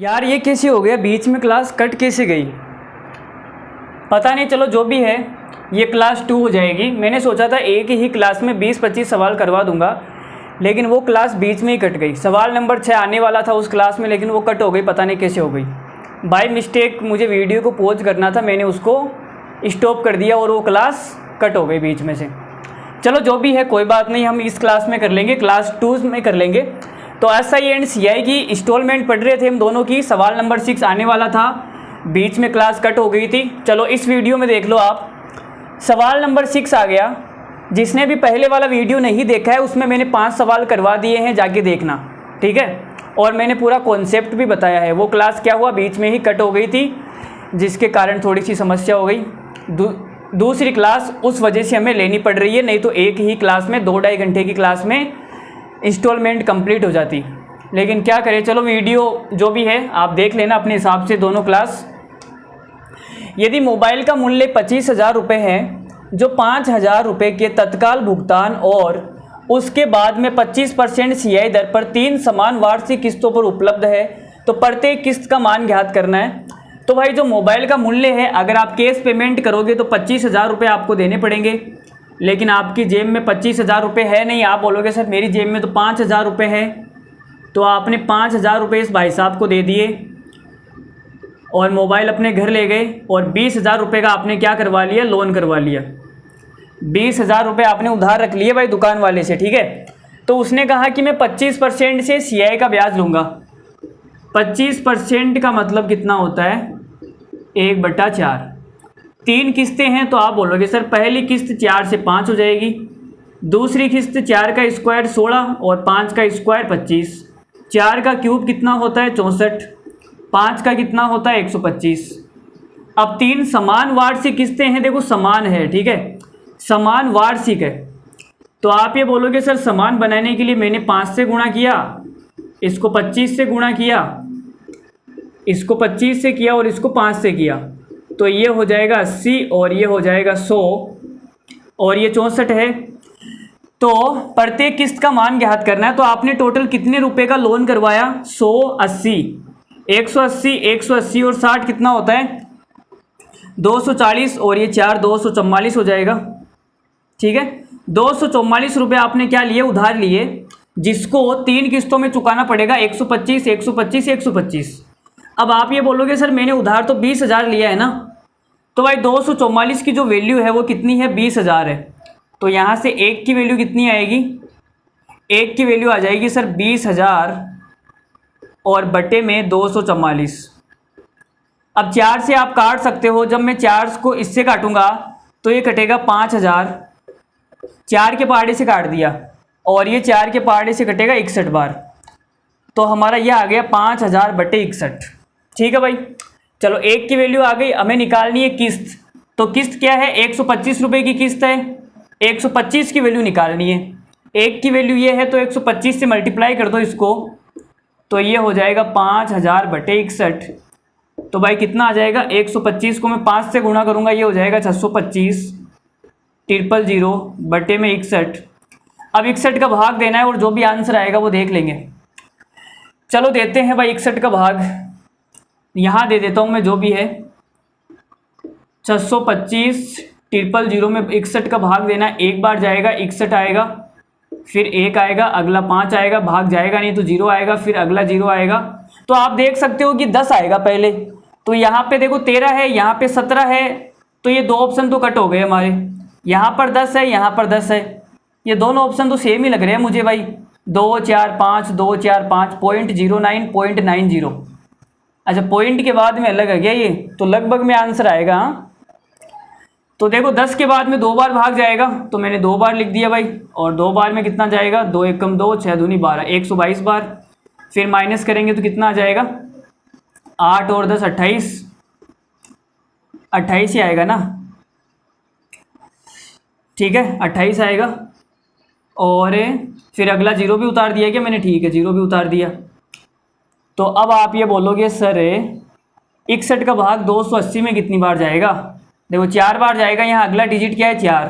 यार ये कैसे हो गया, बीच में क्लास कट कैसे गई पता नहीं। चलो जो भी है, ये क्लास 2 हो जाएगी। मैंने सोचा था एक ही क्लास में 20-25 सवाल करवा दूंगा, लेकिन वो क्लास बीच में ही कट गई। सवाल नंबर 6 आने वाला था उस क्लास में, लेकिन वो कट हो गई, पता नहीं कैसे हो गई। बाय मिस्टेक मुझे वीडियो को पॉज करना था, मैंने उसको स्टॉप कर दिया और वो क्लास कट हो गई बीच में से। चलो जो भी है कोई बात नहीं, हम इस क्लास में कर लेंगे, क्लास 2 में कर लेंगे। तो SI एंड CI की इंस्टॉलमेंट पढ़ रहे थे हम दोनों की। सवाल नंबर 6 आने वाला था, बीच में क्लास कट हो गई थी। चलो इस वीडियो में देख लो आप, सवाल नंबर 6 आ गया। जिसने भी पहले वाला वीडियो नहीं देखा है उसमें मैंने 5 सवाल करवा दिए हैं, जाके देखना, ठीक है। और मैंने पूरा कॉन्सेप्ट भी बताया है। वो क्लास क्या हुआ, बीच में ही कट हो गई थी, जिसके कारण थोड़ी सी समस्या हो गई। दूसरी क्लास उस वजह से हमें लेनी पड़ रही है, नहीं तो एक ही क्लास में 2-2.5 घंटे की क्लास में इंस्टॉलमेंट कंप्लीट हो जाती। लेकिन क्या करें, चलो वीडियो जो भी है आप देख लेना अपने हिसाब से दोनों क्लास। यदि मोबाइल का मूल्य 25,000 रुपये है, जो 5,000 रुपये के तत्काल भुगतान और उसके बाद में 25% CI दर पर 3 समान वार्षिक किस्तों पर उपलब्ध है, तो प्रत्येक किस्त का मान ज्ञात करना है। तो भाई जो मोबाइल का मूल्य है, अगर आप कैश पेमेंट करोगे तो 25,000 रुपये आपको देने पड़ेंगे, लेकिन आपकी जेब में 25,000 रुपये है नहीं। आप बोलोगे सर मेरी जेब में तो 5,000 रुपये है, तो आपने 5,000 रुपये इस भाई साहब को दे दिए और मोबाइल अपने घर ले गए, और 20,000 रुपये का आपने क्या करवा लिया, लोन करवा लिया। 20,000 रुपये आपने उधार रख लिए भाई दुकान वाले से, ठीक है। तो उसने कहा कि मैं 25% से CI का ब्याज लूँगा। 25% का मतलब कितना होता है, 1/4। 3 किस्तें हैं, तो आप बोलोगे सर पहली किस्त 4 से 5 हो जाएगी, दूसरी किस्त 4 का स्क्वायर 16 और 5 का स्क्वायर 25। 4 का क्यूब कितना होता है, 64। 5 का कितना होता है, 125। अब 3 समान वार्षिक किस्तें हैं, देखो समान है, ठीक है, समान वार्षिक है। तो आप ये बोलोगे सर समान बनाने के लिए मैंने 5 से गुणा किया, इसको 25 से गुणा किया, इसको 25 से किया और इसको 5 से किया, तो ये हो जाएगा 80 और ये हो जाएगा 100 और ये 64 है। तो प्रत्येक किस्त का मान ज्ञात करना है। तो आपने टोटल कितने रुपए का लोन करवाया, 180, 180, 180 और 60 कितना होता है, 240 और ये 4 244 हो जाएगा, ठीक है। 244 रुपये आपने क्या लिए, उधार लिए, जिसको 3 किस्तों में चुकाना पड़ेगा, 125, 125, 125। अब आप ये बोलोगे सर मैंने उधार तो 20,000 लिया है ना, तो भाई 244 की जो वैल्यू है वो कितनी है, 20,000 है। तो यहाँ से 1 की वैल्यू कितनी आएगी, 1 की वैल्यू आ जाएगी सर 20,000 और बटे में 244। अब 4 से आप काट सकते हो, जब मैं 4 को इससे काटूंगा तो ये कटेगा 5,000, 4 के पहाड़े से काट दिया, और ये 4 के पहाड़े से कटेगा 61 बार। तो हमारा ये आ गया 5,000 बटे 61, ठीक है भाई। चलो 1 की वैल्यू आ गई, हमें निकालनी है किस्त। तो किस्त क्या है, 125 रुपये की किस्त है, 125 की वैल्यू निकालनी है। 1 की वैल्यू ये है, तो 125 से मल्टीप्लाई कर दो इसको, तो ये हो जाएगा 5,000 बटे 61। तो भाई कितना आ जाएगा, 125 को मैं 5 से गुणा करूँगा, ये हो जाएगा 625 000 बटे में 61। अब 61 का भाग देना है और जो भी आंसर आएगा वो देख लेंगे। चलो देते हैं भाई 61 का भाग, यहाँ दे देता हूँ मैं, जो भी है 625 000 में 61 का भाग देना, एक बार जाएगा 61 आएगा, फिर 1 आएगा, अगला 5 आएगा, भाग जाएगा नहीं तो 0 आएगा, फिर अगला 0 आएगा। तो आप देख सकते हो कि 10 आएगा पहले। तो यहाँ पे देखो 13 है, यहाँ पे 17 है, तो ये 2 ऑप्शन तो कट हो गए हमारे। यहाँ पर 10 है, यहाँ पर 10 है, ये दोनों ऑप्शन तो सेम ही लग रहे हैं मुझे भाई, 2 4 5, 2 4 5, 0.09, 0.90। अच्छा पॉइंट के बाद में अलग है क्या ये, तो लगभग में आंसर आएगा। हाँ तो देखो 10 के बाद में 2 बार भाग जाएगा, तो मैंने 2 बार लिख दिया भाई, और 2 बार में कितना जाएगा, 2 एकम 2, 6 दूनी 12, 122 बार। फिर माइनस करेंगे तो कितना आ जाएगा, 8 और 10 28, 28 ही आएगा ना, ठीक है 28 आएगा। और फिर अगला 0 भी उतार दिया क्या मैंने, ठीक है 0 भी उतार दिया। तो अब आप ये बोलोगे सर 61 का भाग 280 में कितनी बार जाएगा, देखो 4 बार जाएगा, यहाँ अगला डिजिट क्या है 4।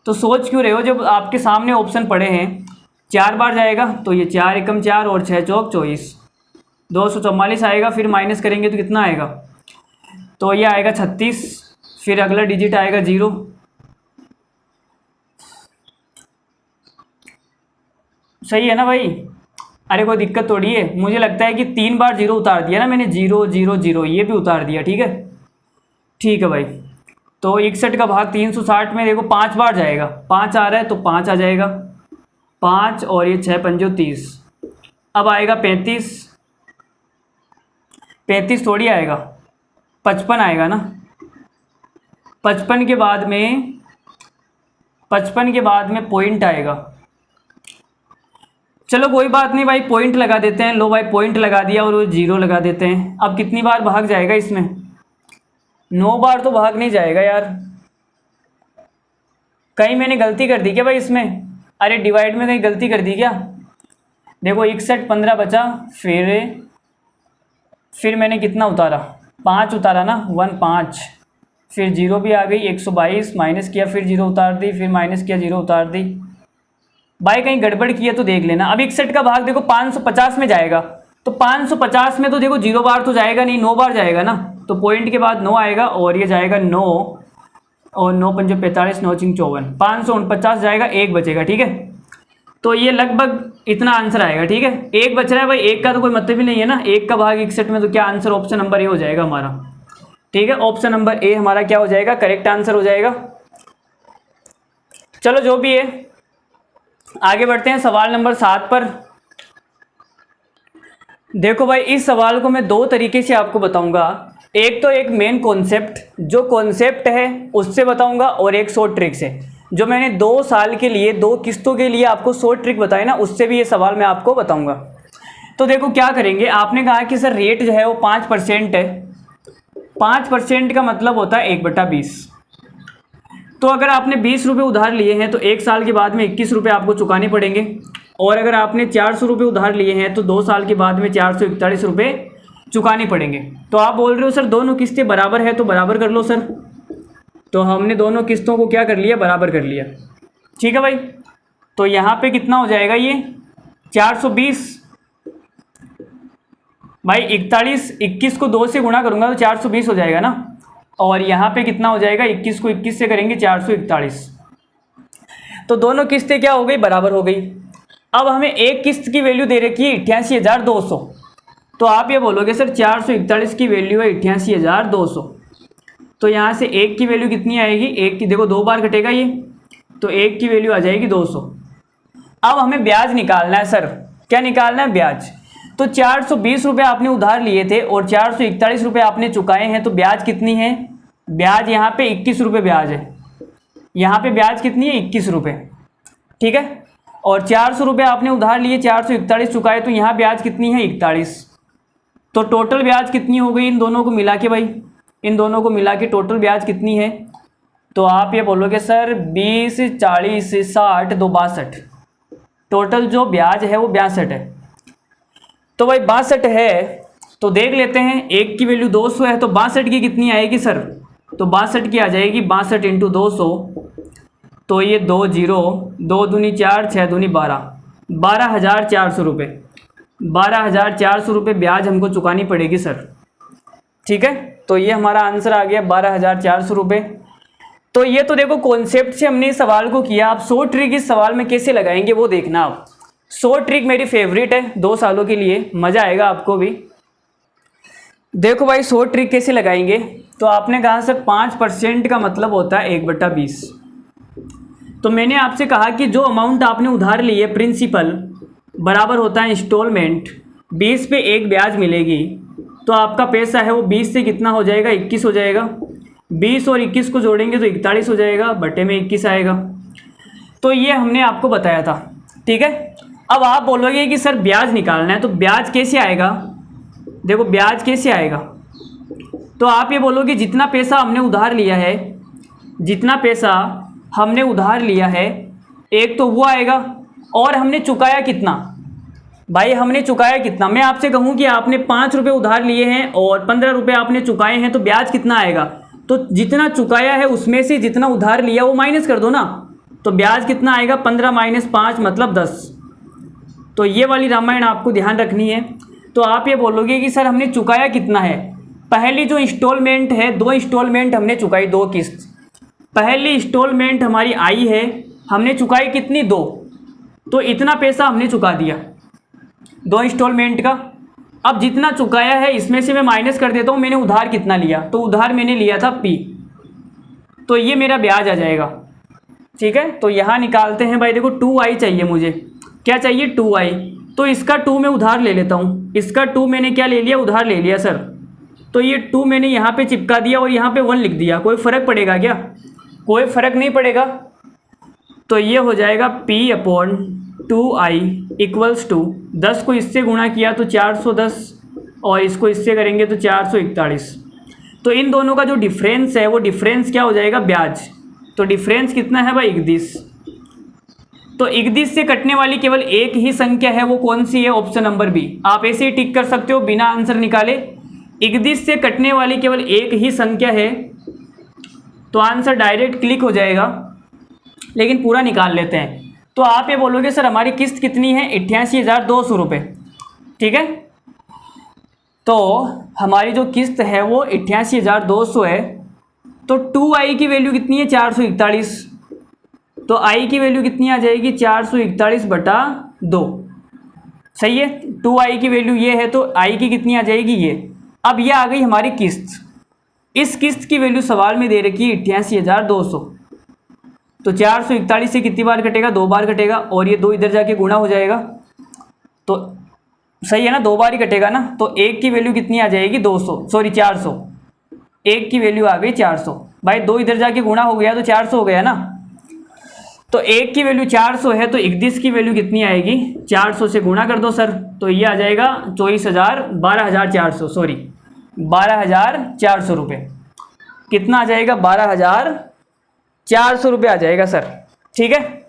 तो सोच क्यों रहे हो, जब आपके सामने ऑप्शन पड़े हैं 4 बार जाएगा, तो ये 4 एकम 4 और 6 चौक 24, 244 आएगा, फिर माइनस करेंगे तो कितना आएगा, तो ये आएगा 36, फिर अगला डिजिट आएगा 0। सही है ना भाई? अरे कोई दिक्कत थोड़ी है, मुझे लगता है कि 3 बार 0 उतार दिया ना मैंने, 0 0 0 ये भी उतार दिया। ठीक है, ठीक है भाई। तो 61 का भाग 360 में देखो 5 बार जाएगा, 5 आ रहा है तो 5 आ जाएगा, 5 और ये 6 पंजो 30। अब आएगा 35, 35 थोड़ी आएगा, 55 आएगा ना। 55 के बाद में, 55 के बाद में पॉइंट आएगा। चलो कोई बात नहीं भाई, पॉइंट लगा देते हैं। लो भाई पॉइंट लगा दिया और वो 0 लगा देते हैं। अब कितनी बार भाग जाएगा इसमें? 9 बार तो भाग नहीं जाएगा यार, कहीं मैंने गलती कर दी क्या भाई इसमें? अरे डिवाइड में कहीं गलती कर दी क्या? देखो 61 15 बचा, फिर मैंने कितना उतारा, 5 उतारा ना, 1 5, फिर 0 भी आ गई, 122 माइनस किया, फिर 0 उतार दी, फिर माइनस किया, 0 उतार दी। भाई कहीं गड़बड़ किया तो देख लेना। अब 61 का भाग देखो 550 में जाएगा, तो 550 में तो देखो 0 बार तो जाएगा नहीं, 9 बार जाएगा ना, तो पॉइंट के बाद 9 आएगा और ये जाएगा 9 और 9 पंजे 45, 9 चिंग 54, 549 जाएगा, 1 बचेगा। ठीक है, तो ये लगभग इतना आंसर आएगा। ठीक है, 1 बच रहा है भाई, 1 का तो कोई मतलब ही नहीं है ना, 1 का भाग 61 में, तो क्या आंसर ऑप्शन नंबर ए हो जाएगा हमारा। ठीक है, ऑप्शन नंबर ए हमारा क्या हो जाएगा, करेक्ट आंसर हो जाएगा। चलो जो भी है, आगे बढ़ते हैं सवाल नंबर 7 पर। देखो भाई इस सवाल को मैं 2 तरीके से आपको बताऊंगा। एक तो एक मेन कॉन्सेप्ट, जो कॉन्सेप्ट है उससे बताऊंगा, और एक शॉर्ट ट्रिक से, जो मैंने 2 साल के लिए 2 किस्तों के लिए आपको शॉर्ट ट्रिक बताई ना, उससे भी ये सवाल मैं आपको बताऊंगा। तो देखो क्या करेंगे, आपने कहा कि सर रेट जो है वो 5% है, 5% का मतलब होता है 1/20। तो अगर आपने 20 रुपये उधार लिए हैं तो 1 साल के बाद में 21 रुपये आपको चुकाने पड़ेंगे, और अगर आपने 400 रुपये उधार लिए हैं तो 2 साल के बाद में 441 रुपये चुकाने पड़ेंगे। तो आप बोल रहे हो सर दोनों किस्तें बराबर है, तो बराबर कर लो सर। तो हमने दोनों किस्तों को क्या कर लिया, बराबर कर लिया। ठीक है भाई, तो यहाँ पे कितना हो जाएगा, ये 420 भाई 41, 21 को 2 से गुणा करूँगा तो 420 हो जाएगा ना, और यहाँ पे कितना हो जाएगा, 21 को 21 से करेंगे 441। तो दोनों किस्तें क्या हो गई, बराबर हो गई। अब हमें एक किस्त की वैल्यू दे रखी है 88,200, तो आप ये बोलोगे सर 441 की वैल्यू है 88,200, तो यहाँ से एक की वैल्यू कितनी आएगी, एक की देखो 2 बार कटेगा ये, तो एक की वैल्यू आ जाएगी 200। अब हमें ब्याज निकालना है सर, क्या निकालना है, ब्याज। तो 420 रुपये आपने उधार लिए थे और 441 रुपये आपने चुकाए हैं, तो ब्याज कितनी है, ब्याज यहाँ पे 21 रुपये ब्याज है, यहाँ पे ब्याज कितनी है, 21 रुपये। ठीक है, और 400 रुपये आपने उधार लिए, 441 चुकाए, तो यहाँ ब्याज कितनी है, 41। तो टोटल ब्याज कितनी हो गई इन दोनों को मिला के, भाई इन दोनों को मिला के टोटल ब्याज कितनी है, तो आप ये बोलोगे सर 20 40 60 2 62, टोटल जो ब्याज है वो 62 है। तो भाई 62 है, तो देख लेते हैं, एक की वैल्यू 200 है, तो 62 की कितनी आएगी सर, तो 62 की आ जाएगी 62 × 200, तो ये 2 0, 2 दूनी 4, 6 दूनी 12, 12,400 रुपये, 12,400 रुपये ब्याज हमको चुकानी पड़ेगी सर। ठीक है, तो ये हमारा आंसर आ गया 12,400 रुपये। तो ये तो देखो कॉन्सेप्ट से हमने इस सवाल को किया। आप शॉर्ट ट्रिक इस सवाल में कैसे लगाएंगे वो देखना आप। शॉर्ट ट्रिक मेरी फेवरेट है 2 सालों के लिए, मज़ा आएगा आपको भी। देखो भाई शॉर्ट ट्रिक कैसे लगाएंगे, तो आपने कहा सर 5% का मतलब होता है 1/20। तो मैंने आपसे कहा कि जो अमाउंट आपने उधार ली है प्रिंसिपल बराबर होता है इंस्टॉलमेंट, 20 पे 1 ब्याज मिलेगी, तो आपका पैसा है वो 20 से कितना हो जाएगा, 21 हो जाएगा। 20 और 21 को जोड़ेंगे तो 41 हो जाएगा, बटे में 21 आएगा। तो ये हमने आपको बताया था। ठीक है, अब आप बोलोगे कि सर ब्याज निकालना है, तो ब्याज कैसे आएगा, देखो ब्याज कैसे आएगा, तो आप ये बोलोगे जितना पैसा हमने उधार लिया है, जितना पैसा हमने उधार लिया है, एक तो वो आएगा, और हमने चुकाया कितना, भाई हमने चुकाया कितना। मैं आपसे कहूँ कि आपने 5 रुपये उधार लिए हैं और 15 रुपये आपने चुकाए हैं, तो ब्याज कितना आएगा, तो जितना चुकाया है उसमें से जितना उधार लिया वो माइनस कर दो ना, तो ब्याज कितना आएगा, 15 - 5 मतलब 10। तो ये वाली रामायण आपको ध्यान रखनी है। तो आप ये बोलोगे कि सर हमने चुकाया कितना है। पहली जो इंस्टॉलमेंट है, 2 इंस्टॉलमेंट हमने चुकाई, 2 किस्त। पहली इंस्टॉलमेंट हमारी आई है, हमने चुकाई कितनी, 2, तो इतना पैसा हमने चुका दिया 2 इंस्टॉलमेंट का। अब जितना चुकाया है इसमें से मैं माइनस कर देता हूँ, मैंने उधार कितना लिया, तो उधार मैंने लिया था P, तो ये मेरा ब्याज आ जाएगा। ठीक है, तो यहाँ निकालते हैं भाई, देखो 2i चाहिए मुझे, क्या चाहिए 2i, तो इसका 2 मैं उधार ले लेता हूँ, इसका 2 मैंने क्या ले लिया, उधार ले लिया सर। तो ये 2 मैंने यहाँ पे चिपका दिया और यहाँ पे 1 लिख दिया, कोई फ़र्क पड़ेगा क्या, कोई फ़र्क नहीं पड़ेगा। तो ये हो जाएगा P/2i इक्वल्स टू 10 को इससे गुणा किया तो 410 और इसको इससे करेंगे तो 441। तो इन दोनों का जो डिफरेंस है वो डिफरेंस क्या हो जाएगा, ब्याज। तो डिफरेंस कितना है भाई, 31। तो 31 से कटने वाली केवल एक ही संख्या है, वो कौन सी है, ऑप्शन नंबर बी। आप ऐसे ही टिक कर सकते हो बिना आंसर निकाले। 31 से कटने वाली केवल एक ही संख्या है, तो आंसर डायरेक्ट क्लिक हो जाएगा। लेकिन पूरा निकाल लेते हैं। तो आप ये बोलोगे सर हमारी किस्त कितनी है, 88,200 रुपये। ठीक है, तो हमारी जो किस्त है वो 88,200 है। तो 2i की वैल्यू कितनी है, 441। तो i की वैल्यू कितनी आ जाएगी, 441/2। सही है, 2i की वैल्यू ये है, तो i की कितनी आ जाएगी, ये। अब ये आ गई हमारी किस्त। इस किस्त की वैल्यू सवाल में दे रखी है 88,200। तो 441 से कितनी बार कटेगा, 2 बार कटेगा, और ये 2 इधर जाके गुणा हो जाएगा। तो सही है ना, 2 बार ही कटेगा ना। तो 1 की वैल्यू कितनी आ जाएगी, 400। 1 की वैल्यू आ गई 400। भाई 2 इधर जाके गुणा हो गया तो 400 हो गया ना। तो 1 की वैल्यू 400 है, तो 31 की वैल्यू कितनी आएगी, 400 से गुणा कर दो सर, तो ये आ जाएगा 12,400 रुपये। कितना आ जाएगा, 12,400 रुपये आ जाएगा सर। ठीक है,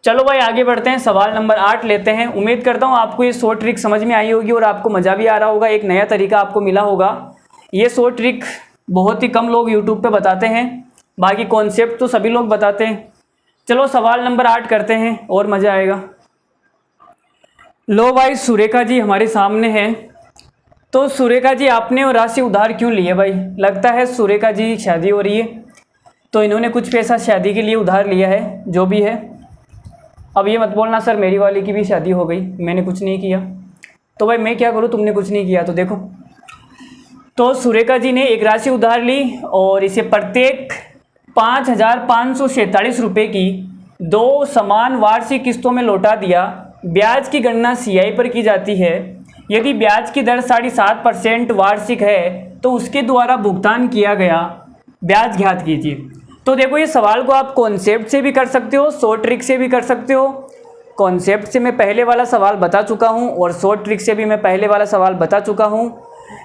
चलो भाई आगे बढ़ते हैं, सवाल नंबर 8 लेते हैं। उम्मीद करता हूँ आपको ये 100 ट्रिक समझ में आई होगी और आपको मज़ा भी आ रहा होगा, एक नया तरीका आपको मिला होगा। ये 100 ट्रिक बहुत ही कम लोग यूट्यूब पे बताते हैं, बाकी कॉन्सेप्ट तो सभी लोग बताते हैं। चलो सवाल नंबर 8 करते हैं और मज़ा आएगा। लो भाई सुरेखा जी हमारे सामने हैं। तो सुरेखा जी आपने वो राशि उधार क्यों ली है भाई, लगता है सुरेखा जी शादी हो रही है, तो इन्होंने कुछ पैसा शादी के लिए उधार लिया है, जो भी है। अब ये मत बोलना सर मेरी वाली की भी शादी हो गई, मैंने कुछ नहीं किया। तो भाई मैं क्या करूँ, तुमने कुछ नहीं किया तो देखो। तो सुरेखा जी ने एक राशि उधार ली और इसे प्रत्येक 5,547 रुपये की 2 समान वार्षिक किस्तों में लौटा दिया। ब्याज की गणना CI पर की जाती है। यदि ब्याज की दर 7.5% वार्षिक है तो उसके द्वारा भुगतान किया गया ब्याज ज्ञात कीजिए। तो देखो ये सवाल को आप कॉन्सेप्ट से भी कर सकते हो, 100 ट्रिक से भी कर सकते हो। कॉन्सेप्ट से मैं पहले वाला सवाल बता चुका हूँ और 100 ट्रिक से भी मैं पहले वाला सवाल बता चुका हूँ।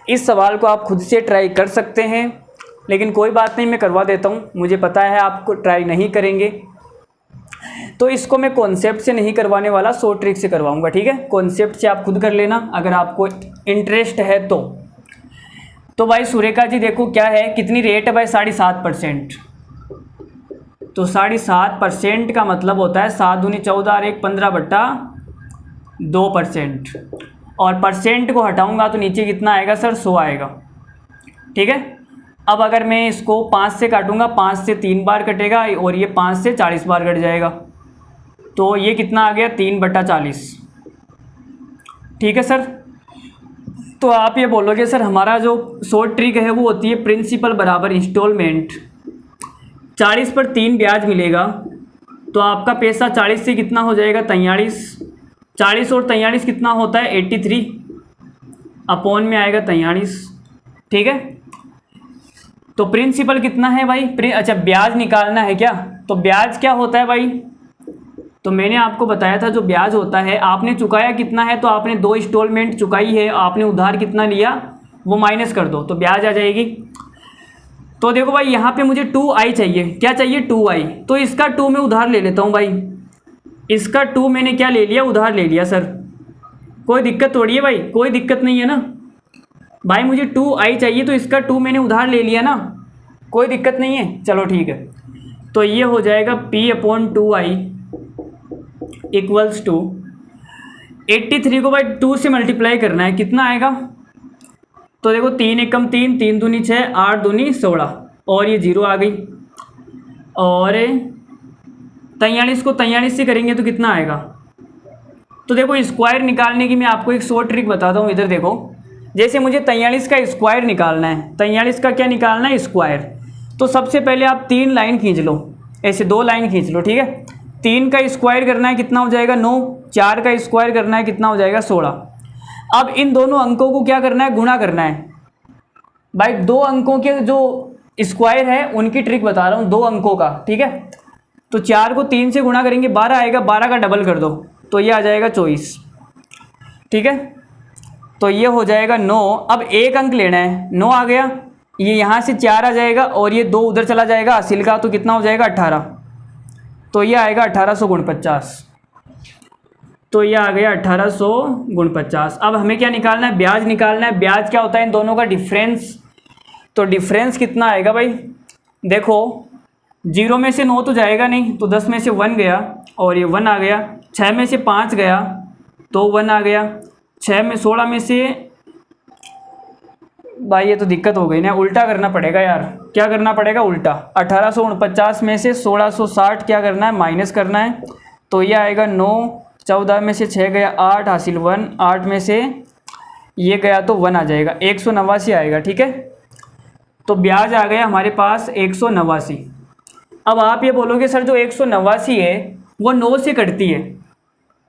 इस सवाल को आप खुद से ट्राई कर सकते हैं, लेकिन कोई बात नहीं, मैं करवा देता हूँ। मुझे पता है आपको ट्राई नहीं करेंगे, तो इसको मैं कॉन्सेप्ट से नहीं करवाने वाला, 100 ट्रिक से करवाऊँगा। ठीक है, कॉन्सेप्ट से आप खुद कर लेना अगर आपको इंटरेस्ट है तो। भाई सुरेखा जी देखो क्या है, कितनी रेट है भाई, 7.5%। तो 7.5% का मतलब होता है 7 दूनी 14 और 1 15/2%। और परसेंट को हटाऊंगा तो नीचे कितना आएगा सर, 100 आएगा। ठीक है, अब अगर मैं इसको 5 से काटूंगा, 5 से 3 बार कटेगा और ये 5 से 40 बार कट जाएगा, तो ये कितना आ गया, 3/40। ठीक है सर, तो आप ये बोलोगे सर हमारा जो 100 ट्रिक है वो होती है प्रिंसिपल बराबर इंस्टॉलमेंट। 40 पर 3 ब्याज मिलेगा, तो आपका पैसा 40 से कितना हो जाएगा, 43। 40 और 43 कितना होता है, 83 अपॉन में आएगा 43। ठीक है, तो प्रिंसिपल कितना है भाई, अच्छा ब्याज निकालना है क्या। तो ब्याज क्या होता है भाई, तो मैंने आपको बताया था जो ब्याज होता है, आपने चुकाया कितना है, तो आपने 2 इंस्टॉलमेंट चुकाई है, आपने उधार कितना लिया वो माइनस कर दो, तो ब्याज आ जाएगी। तो देखो भाई यहाँ पे मुझे 2i चाहिए, क्या चाहिए 2i, तो इसका 2 मैं उधार ले लेता हूँ भाई। इसका 2 मैंने क्या ले लिया, उधार ले लिया सर। कोई दिक्कत थोड़ी है भाई, कोई दिक्कत नहीं है ना भाई, मुझे 2i चाहिए तो इसका 2 मैंने उधार ले लिया ना, कोई दिक्कत नहीं है। चलो ठीक है, तो ये हो जाएगा P/2i इक्वल्स टू 83 को भाई 2 से मल्टीप्लाई करना है, कितना आएगा? तो देखो 3 एकम 3, 3 दूनी 6, 8 दूनी 16 और ये 0 आ गई। और 43 को 43 से करेंगे तो कितना आएगा? तो देखो स्क्वायर निकालने की मैं आपको एक शॉर्ट ट्रिक बताता हूँ। इधर देखो, जैसे मुझे 43 का स्क्वायर निकालना है, 43 का क्या निकालना है? स्क्वायर। तो सबसे पहले आप 3 लाइन खींच लो, ऐसे 2 लाइन खींच लो, ठीक है। 3 का स्क्वायर करना है, कितना हो जाएगा? 9। 4 का स्क्वायर करना है, कितना हो जाएगा? 16। अब इन दोनों अंकों को क्या करना है? गुणा करना है। भाई 2 अंकों के जो स्क्वायर है उनकी ट्रिक बता रहा हूँ, 2 अंकों का, ठीक है। तो 4 को 3 से गुणा करेंगे 12 आएगा, 12 का डबल कर दो तो ये आ जाएगा 24, ठीक है। तो ये हो जाएगा 9। अब एक अंक लेना है, 9 आ गया, ये यहाँ से 4 आ जाएगा और ये 2 उधर चला जाएगा हासिल का, तो कितना हो जाएगा? 18। तो ये आएगा 1800 गुण 50। तो ये आ गया 1800 गुण 50। अब हमें क्या निकालना है? ब्याज निकालना है। ब्याज क्या होता है? इन दोनों का डिफरेंस। तो डिफरेंस कितना आएगा भाई? देखो 0 में से 9 तो जाएगा नहीं, तो 10 में से 1 गया और ये 1 आ गया। 6 में से 5 गया तो 1 आ गया। 16 में से, भाई ये तो दिक्कत हो गई ना, उल्टा करना पड़ेगा यार। क्या करना पड़ेगा? उल्टा। 1849 में से 1660 क्या करना है? माइनस करना है। तो ये आएगा 9। 14 में से 6 गया 8 हासिल 1, 8 में से ये गया तो 1 आ जाएगा, 189 आएगा, ठीक है। तो ब्याज आ गया हमारे पास 189। अब आप ये बोलोगे सर जो 189 है वो 9 से कटती है।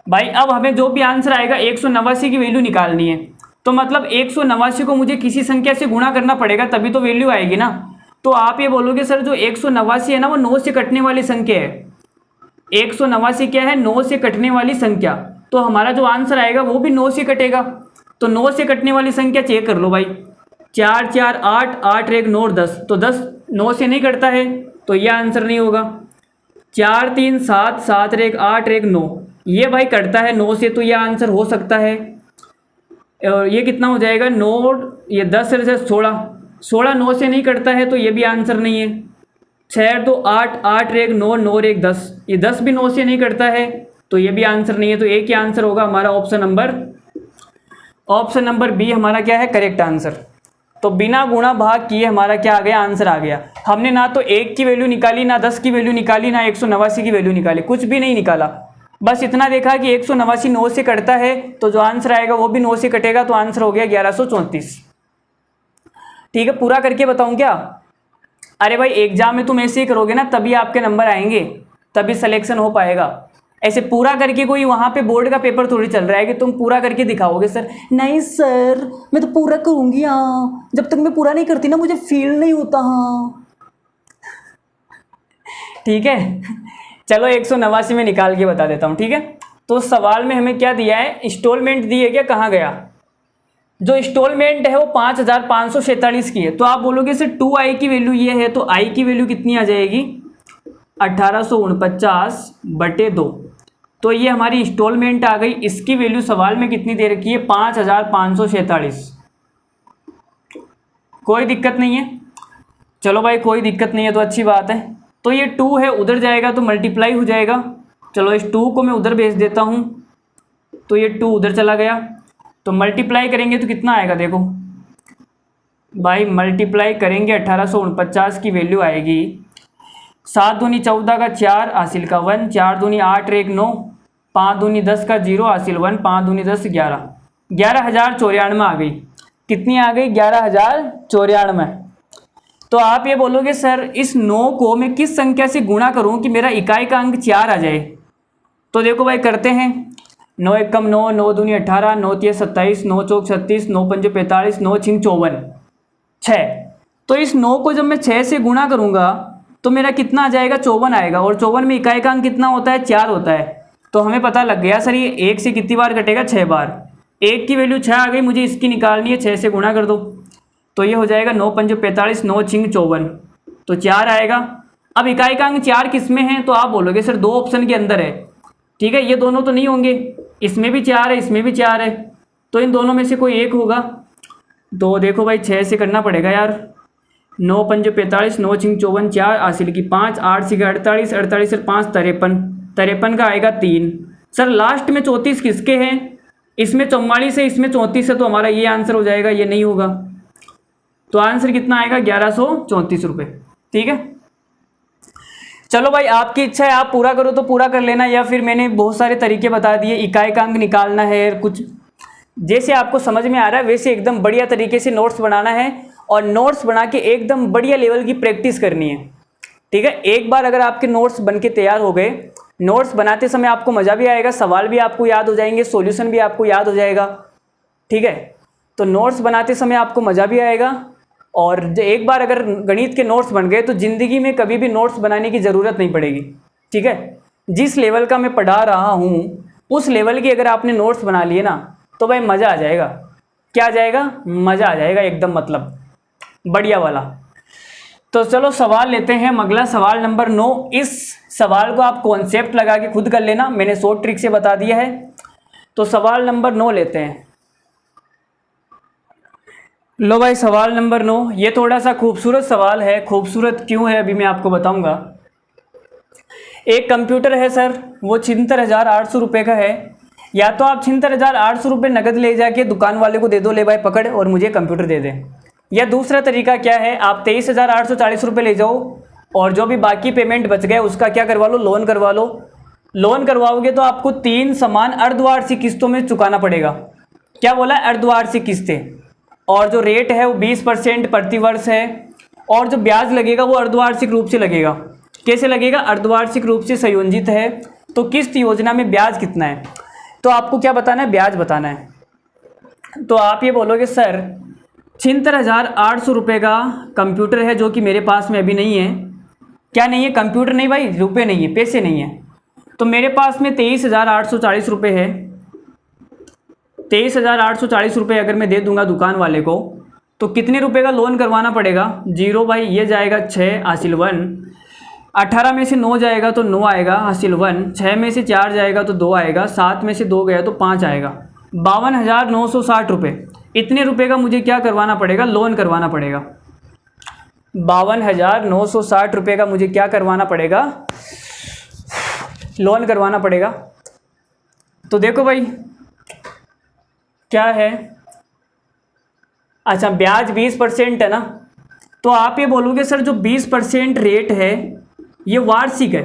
भाई अब हमें जो भी आंसर आएगा 189 की वैल्यू निकालनी है, तो मतलब 189 को मुझे किसी संख्या से गुणा करना पड़ेगा तभी तो वैल्यू आएगी ना। तो आप ये बोलोगे सर जो 189 है ना वो 9 से कटने वाली संख्या है। 189 क्या है? 9 से कटने वाली संख्या। तो हमारा जो आंसर आएगा वो भी 9 से कटेगा। तो 9 से कटने वाली संख्या चेक कर लो भाई। 4 4 8, 8 1 9 10, तो 10 9 से नहीं कटता है, तो यह आंसर नहीं होगा। 4 3 7, 7 1 8 1 9, ये भाई कटता है 9 से, तो यह आंसर हो सकता है। और ये कितना हो जाएगा? 9, ये 10 से 16, 16 9 से नहीं कटता है, तो ये भी आंसर नहीं है। 6 2 8, 8 1 9, 9 1 10, ये 10 भी 9 से नहीं कटता है, तो ये भी आंसर नहीं है। तो एक ही आंसर होगा हमारा ऑप्शन नंबर बी हमारा क्या है? Correct answer. तो बिना गुणा भाग किए हमारा क्या आ गया? आंसर आ गया। हमने ना तो 1 की वैल्यू निकाली, ना 10 की वैल्यू निकाली, ना 189 की वैल्यू निकाली, कुछ भी नहीं निकाला। बस इतना देखा कि 189 9 से कटता है, तो जो आंसर आएगा वो भी 9 से कटेगा, तो आंसर हो गया 1134। ठीक है, पूरा करके बताऊं क्या? अरे भाई एग्जाम में तुम ऐसे ही करोगे ना तभी आपके नंबर आएंगे, तभी सिलेक्शन हो पाएगा। ऐसे पूरा करके कोई वहाँ पे बोर्ड का पेपर थोड़ी चल रहा है कि तुम पूरा करके दिखाओगे। सर नहीं सर मैं तो पूरा करूँगी, हाँ जब तक मैं पूरा नहीं करती ना मुझे फील नहीं होता। हाँ ठीक है, चलो 189 में निकाल के बता देता हूँ। ठीक है, तो सवाल में हमें क्या दिया है? इंस्टॉलमेंट दी है क्या? कहाँ गया? जो इंस्टॉलमेंट है वो 5546 की है। तो आप बोलोगे सर 2i की वैल्यू ये है, तो i की वैल्यू कितनी आ जाएगी? 1849/2। तो ये हमारी इंस्टॉलमेंट आ गई। इसकी वैल्यू सवाल में कितनी दे रखी है? 5546। कोई दिक्कत नहीं है, चलो भाई कोई दिक्कत नहीं है तो अच्छी बात है। तो ये 2 है, उधर जाएगा तो मल्टीप्लाई हो जाएगा। चलो इस 2 को मैं उधर भेज देता हूँ, तो ये 2 उधर चला गया, तो मल्टीप्लाई करेंगे तो कितना आएगा? देखो भाई मल्टीप्लाई करेंगे 1849 की वैल्यू आएगी 7 दूनी 14 का 4 हासिल का 1, 4 दूनी 8 1 9, 5 दूनी 10 का 0 हासिल 1, 5 दूनी 10 11, 11,094 आ गई। कितनी आ गई? 11,094। तो आप ये बोलोगे सर इस 9 को मैं किस संख्या से गुणा करूं कि मेरा इकाई का अंक 4 आ जाए? तो देखो भाई करते हैं। 9 एकम 9, 9 दूनी 18, 9 तिया 27, 9 चौक 36, 9 पंजे 45, 9 छिंग 54, 6। तो इस 9 को जब मैं 6 से गुणा करूंगा तो मेरा कितना आ जाएगा? 54 आएगा। और 54 में इकाई का अंक कितना होता है? 4 होता है। तो हमें पता लग गया सर ये 1 से कितनी बार कटेगा? 6 बार। 1 की वैल्यू 6 आ गई, मुझे इसकी निकालनी है, 6 से गुणा कर दो। तो ये हो जाएगा 9 पंजे 45, 9 छिंग 54, तो 4 आएगा। अब इकाई का अंक 4 किस में है? तो आप बोलोगे सर 2 ऑप्शन के अंदर है। ठीक है, ये दोनों तो नहीं होंगे, इसमें भी 4 है, इसमें भी 4 है, तो इन दोनों में से कोई एक होगा। तो देखो भाई 6 से करना पड़ेगा यार। 9 पंजे 45, 9 छिंग 54, 4 हासिल की 5, 8 से 48, 48 से 5 53, 53 का आएगा 3। सर लास्ट में 34 किसके हैं? इसमें 44 है, इसमें 34 है, तो हमारा ये आंसर हो जाएगा, ये नहीं होगा। तो आंसर कितना आएगा? 1134 रुपये। ठीक है, चलो भाई आपकी इच्छा है, आप पूरा करो तो पूरा कर लेना, या फिर मैंने बहुत सारे तरीके बता दिए, इकाई का अंक निकालना है, कुछ जैसे आपको समझ में आ रहा है वैसे एकदम बढ़िया तरीके से नोट्स बनाना है, और नोट्स बना के एकदम बढ़िया लेवल की प्रैक्टिस करनी है। ठीक है, एक बार अगर आपके नोट्स बन के तैयार हो गए, नोट्स बनाते समय आपको मज़ा भी आएगा, सवाल भी आपको याद हो जाएंगे, सॉल्यूशन भी आपको याद हो जाएगा। ठीक है, तो नोट्स बनाते समय आपको मज़ा भी आएगा, और एक बार अगर गणित के नोट्स बन गए तो ज़िंदगी में कभी भी नोट्स बनाने की ज़रूरत नहीं पड़ेगी। ठीक है, जिस लेवल का मैं पढ़ा रहा हूँ उस लेवल की अगर आपने नोट्स बना लिए ना तो भाई मज़ा आ जाएगा। क्या आ जाएगा? मज़ा आ जाएगा एकदम, मतलब बढ़िया वाला। तो चलो सवाल लेते हैं, अगला सवाल नंबर 9। इस सवाल को आप कॉन्सेप्ट लगा के खुद कर लेना, मैंने शॉर्ट ट्रिक से बता दिया है। तो सवाल नंबर 9 लेते हैं। लो भाई सवाल नंबर 9, ये थोड़ा सा खूबसूरत सवाल है। खूबसूरत क्यों है अभी मैं आपको बताऊंगा। एक कंप्यूटर है सर, वो 76,800 रुपये का है। या तो आप 76,800 रुपये नकद ले जाके दुकान वाले को दे दो, ले भाई पकड़ और मुझे कंप्यूटर दे दे। या दूसरा तरीका क्या है, आप 23,840 रुपये ले जाओ और जो भी बाकी पेमेंट बच गए उसका क्या करवा लो, लोन करवा लो। लोन करवाओगे तो आपको 3 समान अर्धवार्षिक किस्तों में चुकाना पड़ेगा। क्या बोला? अर्धवार्षिक किस्तें। और जो रेट है वो 20% प्रतिवर्ष है, और जो ब्याज लगेगा वो अर्धवार्षिक रूप से लगेगा। कैसे लगेगा? अर्धवार्षिक रूप से संयोजित है। तो किस्त योजना में ब्याज कितना है? तो आपको क्या बताना है? ब्याज बताना है। तो आप ये बोलोगे सर 76,800 रुपये का कंप्यूटर है जो कि मेरे पास में अभी नहीं है। क्या नहीं है? कंप्यूटर नहीं भाई, रुपये नहीं है, पैसे नहीं है। तो मेरे पास में 23,840 रुपये है। 23,840 रुपये अगर मैं दे दूंगा दुकान वाले को तो कितने रुपए का लोन करवाना पड़ेगा? 0 भाई, ये जाएगा 6 हासिल 1, 18 में से 9 जाएगा तो 9 आएगा हासिल 1, 6 में से 4 जाएगा तो 2 आएगा, 7 में से 2 गया तो 5 आएगा। 52,960 रुपये, इतने रुपए का मुझे क्या करवाना पड़ेगा? लोन करवाना पड़ेगा। 52,960 रुपये का मुझे क्या करवाना पड़ेगा? लोन करवाना पड़ेगा। तो देखो भाई क्या है, अच्छा ब्याज 20% है ना, तो आप ये बोलोगे सर जो 20% रेट है ये वार्षिक है।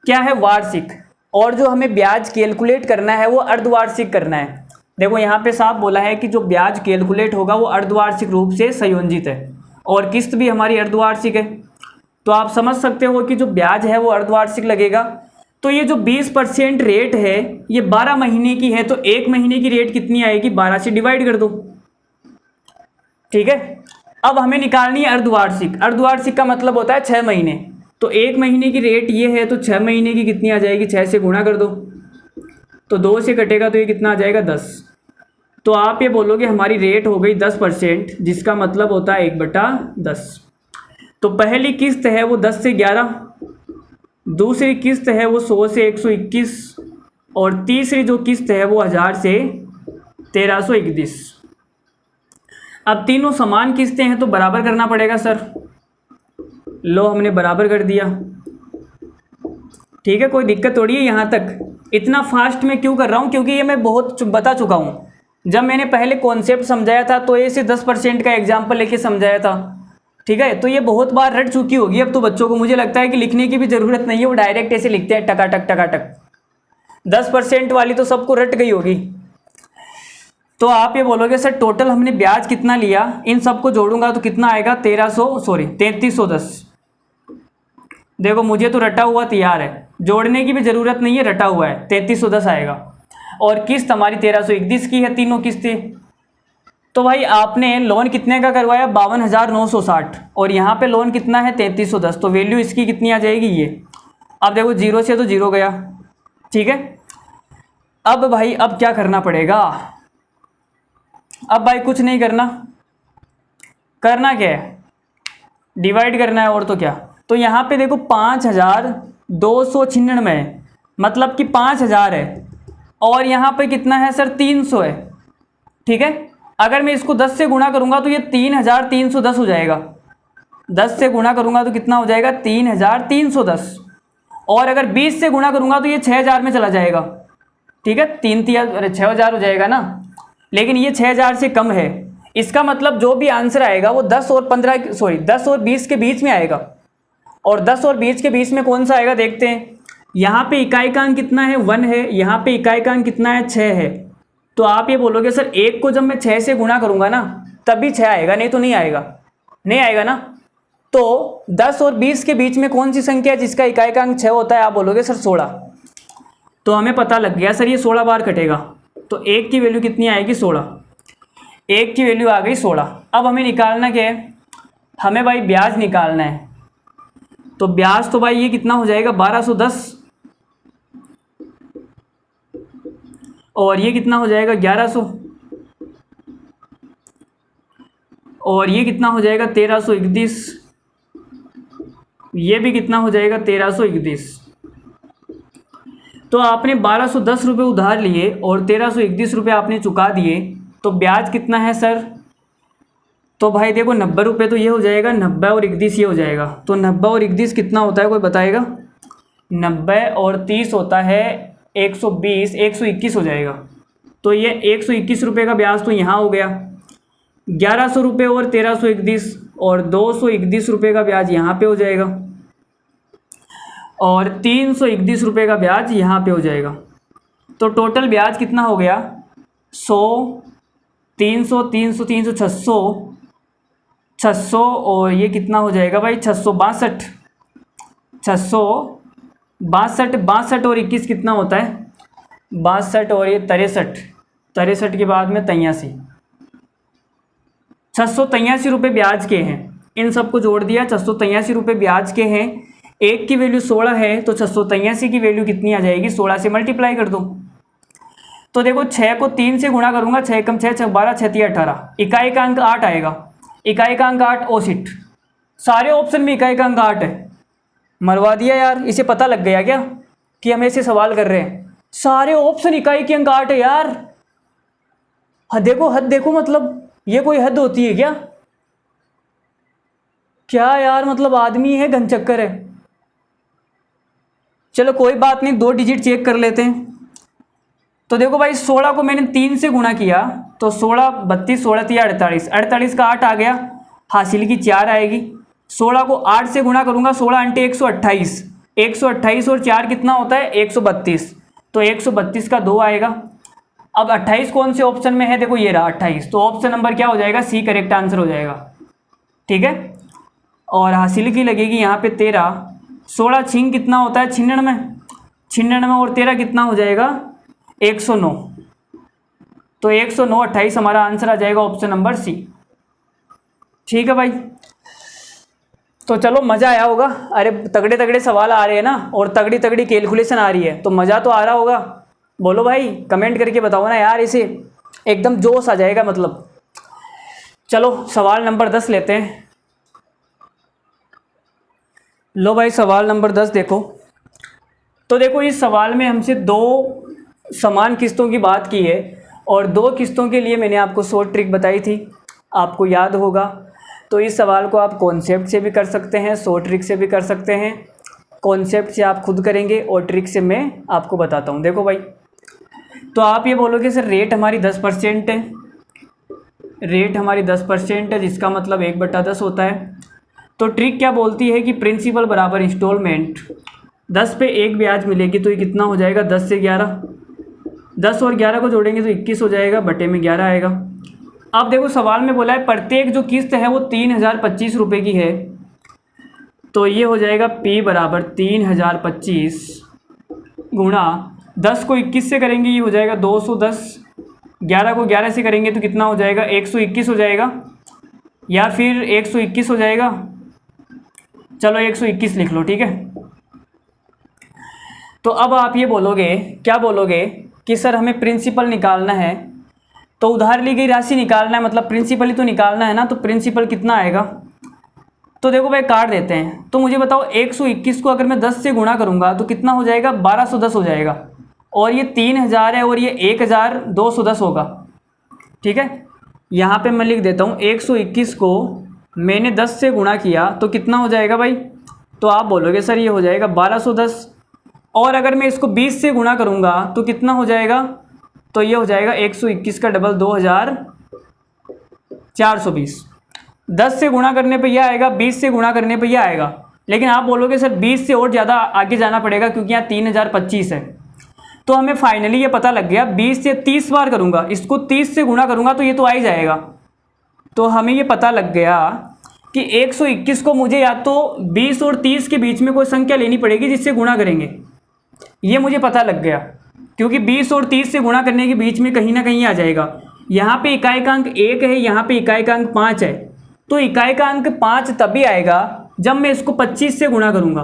क्या है? वार्षिक। और जो हमें ब्याज कैलकुलेट करना है वो अर्धवार्षिक करना है। देखो यहाँ पे साफ बोला है कि जो ब्याज कैलकुलेट होगा वो अर्धवार्षिक रूप से संयोजित है, और किस्त भी हमारी अर्धवार्षिक है। तो आप समझ सकते हो कि जो ब्याज है वो अर्धवार्षिक लगेगा। तो ये जो 20% रेट है ये 12 महीने की है, तो 1 महीने की रेट कितनी आएगी? 12 से डिवाइड कर दो। ठीक है, अब हमें निकालनी है अर्धवार्षिक। अर्धवार्षिक का मतलब होता है 6 महीने। तो 1 महीने की रेट ये है, तो 6 महीने की कितनी आ जाएगी? 6 से गुणा कर दो, तो 2 से कटेगा तो ये कितना आ जाएगा? 10। तो आप ये बोलोगे हमारी रेट हो गई 10%, जिसका मतलब होता है 1/10। तो पहली किस्त है वो 10 से 11, दूसरी किस्त है वो 100 से 121, और तीसरी जो किस्त है वो 1000 से 1331। अब तीनों समान किस्तें हैं तो बराबर करना पड़ेगा सर। लो हमने बराबर कर दिया। ठीक है, कोई दिक्कत थोड़ी है यहाँ तक। इतना फास्ट मैं क्यों कर रहा हूँ? क्योंकि ये मैं बहुत बता चुका हूँ। जब मैंने पहले कॉन्सेप्ट समझाया था तो ऐसे 10% का एग्जाम्पल लेके समझाया था। ठीक है, तो ये बहुत बार रट चुकी होगी अब तो बच्चों को। मुझे लगता है कि लिखने की भी ज़रूरत नहीं है, वो डायरेक्ट ऐसे लिखते हैं टकाटक टकाटक। 10% वाली तो सबको रट गई होगी। तो आप ये बोलोगे सर टोटल हमने ब्याज कितना लिया, इन सबको जोड़ूंगा तो कितना आएगा? 3310। देखो मुझे तो रटा हुआ तैयार है, जोड़ने की भी ज़रूरत नहीं है, रटा हुआ है। 3310 आएगा। और किस्त हमारी 1321 की है, तीनों किस्तें। तो भाई आपने लोन कितने का करवाया? 52,960, और यहाँ पे लोन कितना है? 3310। तो वैल्यू इसकी कितनी आ जाएगी? ये। अब देखो 0 से तो 0 गया। ठीक है, अब भाई अब क्या करना पड़ेगा? अब भाई कुछ नहीं करना। करना क्या है? डिवाइड करना है, और तो क्या। तो यहाँ पे देखो 5,296, मतलब कि 5,000 है, और यहाँ पे कितना है सर? 300 है। ठीक है, अगर मैं इसको 10 से गुणा करूँगा तो ये 3,310 हो जाएगा। 10 से गुणा करूँगा तो कितना हो जाएगा? 3,310। और अगर 20 से गुणा करूँगा तो ये 6,000 में चला जाएगा। ठीक है, 6,000 हो जाएगा ना, लेकिन ये 6,000 से कम है। इसका मतलब जो भी आंसर आएगा वो 10 और 20 के बीच में आएगा। और 10 और 20 के बीच में कौन सा आएगा देखते हैं। यहाँ पे इकाइकांक कितना है 1 है, यहाँ पे इकाइकांक कितना है 6 है। तो आप ये बोलोगे सर 1 को जब मैं 6 से गुणा करूँगा ना तभी 6 आएगा, नहीं तो नहीं आएगा, नहीं आएगा ना। तो 10 और 20 के बीच में कौन सी संख्या है जिसका इकाइकांक 6 होता है। आप बोलोगे सर 16। तो हमें पता लग गया सर ये 16 बार कटेगा, तो 1 की वैल्यू कितनी आएगी 16। 1 की वैल्यू आ गई 16। अब हमें निकालना क्या है, हमें भाई ब्याज निकालना है। तो ब्याज तो भाई ये कितना हो जाएगा 1210, और ये कितना हो जाएगा 1100, और ये कितना हो जाएगा 1331, ये भी कितना हो जाएगा 1331। तो आपने 1210 रुपये उधार लिए और 1331 रुपये आपने चुका दिए, तो ब्याज कितना है सर। तो भाई देखो 90 रुपये तो ये हो जाएगा, 90 और 31 ये हो जाएगा। तो 90 और 31 कितना होता है कोई बताएगा। 90 और 30 होता है 120, 121 हो जाएगा। तो ये 121 रुपये का ब्याज तो यहाँ हो गया। 1100 रुपये और 1331 और 231 रुपये का ब्याज यहाँ पे हो जाएगा, और 331 रुपये का ब्याज यहाँ पे हो जाएगा। तो टोटल ब्याज कितना हो गया 100, 300, 300, 300, 600, 600, और ये कितना हो जाएगा भाई 662, 662 और 21 कितना होता है 62, और ये 63 के बाद में 83, 683 रुपये ब्याज के हैं। इन सबको जोड़ दिया, 683 रुपये ब्याज के हैं। 1 की वैल्यू 16 है, तो 683 की वैल्यू कितनी आ जाएगी 16 से मल्टीप्लाई कर दो। तो देखो 6 को 3 से गुणा करूंगा, 6 कम 6, 6 12, 6 3 18, इकाइकांक 8 आएगा। इकाइकांक 8 ओ शिट, सारे ऑप्शन में इकाइकांक 8 है। मरवा दिया यार, इसे पता लग गया क्या कि हम ऐसे सवाल कर रहे हैं। सारे ऑप्शन इकाई के अंक 8 है यार। हद देखो, मतलब ये कोई हद होती है क्या। क्या यार, मतलब आदमी है घनचक्कर है। चलो कोई बात नहीं, 2 डिजिट चेक कर लेते हैं। तो देखो भाई 16 को मैंने 3 से गुणा किया, तो 16 32, 16 3 48, 48 का 8 आ गया, हासिल की 4 आएगी। 16 को 8 से गुणा करूंगा, 16 × 128, 128 और 4 कितना होता है 132, तो 132 का 2 आएगा। अब 28 कौन से ऑप्शन में है, देखो ये रहा 28, तो ऑप्शन नंबर क्या हो जाएगा सी करेक्ट आंसर हो जाएगा। ठीक है, और हासिल की लगेगी यहाँ पे 13, 16 छिंग कितना होता है 96, 96 और 13 कितना हो जाएगा 109, तो 109, 28 हमारा आंसर आ जाएगा ऑप्शन नंबर सी। ठीक है भाई, तो चलो मज़ा आया होगा। अरे तगड़े तगड़े सवाल आ रहे हैं ना, और तगड़ी तगड़ी कैलकुलेशन आ रही है, तो मज़ा तो आ रहा होगा। बोलो भाई, कमेंट करके बताओ ना यार, इसे एकदम जोश आ जाएगा मतलब। चलो सवाल नंबर 10 लेते हैं। लो भाई सवाल नंबर 10 देखो। तो देखो इस सवाल में हमसे 2 समान किस्तों की बात की है, और 2 किस्तों के लिए मैंने आपको शॉर्ट ट्रिक बताई थी, आपको याद होगा। तो इस सवाल को आप कॉन्सेप्ट से भी कर सकते हैं, शॉर्ट ट्रिक से भी कर सकते हैं। कॉन्सेप्ट से आप खुद करेंगे और ट्रिक से मैं आपको बताता हूँ। देखो भाई, तो आप ये बोलोगे सर रेट हमारी 10% है, रेट हमारी 10% है, जिसका मतलब 1/10 होता है। तो ट्रिक क्या बोलती है कि प्रिंसिपल बराबर इंस्टॉलमेंट, 10 पे 1 ब्याज मिलेगी, तो ये कितना हो जाएगा 10 से 11, 10 और 11 को जोड़ेंगे तो 21 हो जाएगा, बटे में 11 आएगा। अब देखो सवाल में बोला है प्रत्येक जो किस्त है वो 3025 रुपये की है, तो ये हो जाएगा P बराबर 3025 गुणा 10 को 21 से करेंगे, ये हो जाएगा 210, 11 को 11 से करेंगे तो कितना हो जाएगा 121 हो जाएगा, या फिर 121 हो जाएगा। चलो 121 लिख लो, ठीक है। तो अब आप ये बोलोगे, क्या बोलोगे कि सर हमें प्रिंसिपल निकालना है, तो उधार ली गई राशि निकालना है, मतलब प्रिंसिपल ही तो निकालना है ना, तो प्रिंसिपल कितना आएगा। तो देखो भाई काट देते हैं। तो मुझे बताओ 121 को अगर मैं 10 से गुणा करूंगा तो कितना हो जाएगा 1210 हो जाएगा, और ये 3000 है और ये 1210 होगा। ठीक है, यहाँ पे मैं लिख देता हूँ 121 को मैंने 10 से गुणा किया तो कितना हो जाएगा भाई। तो आप बोलोगे सर ये हो जाएगा 1210, और अगर मैं इसको 20 से गुणा करूँगा तो कितना हो जाएगा, तो ये हो जाएगा 121 का डबल 2420। 10 से गुणा करने पे यह आएगा, 20 से गुणा करने पे यह आएगा। लेकिन आप बोलोगे सर 20 से और ज़्यादा आगे जाना पड़ेगा क्योंकि यहाँ 3025 है। तो हमें फाइनली ये पता लग गया 20 से 30 बार करूँगा, इसको 30 से गुणा करूँगा तो ये तो आ ही जाएगा। तो हमें ये पता लग गया कि 121 को मुझे या तो 20 और 30 के बीच में कोई संख्या लेनी पड़ेगी जिससे गुणा करेंगे। ये मुझे पता लग गया क्योंकि 20 और 30 से गुणा करने के बीच में कहीं ना कहीं आ जाएगा। यहाँ पे इकाई का अंक 1 है, यहाँ पे इकाई का अंक 5 है, तो इकाई का अंक 5 तभी आएगा जब मैं इसको 25 से गुणा करूँगा।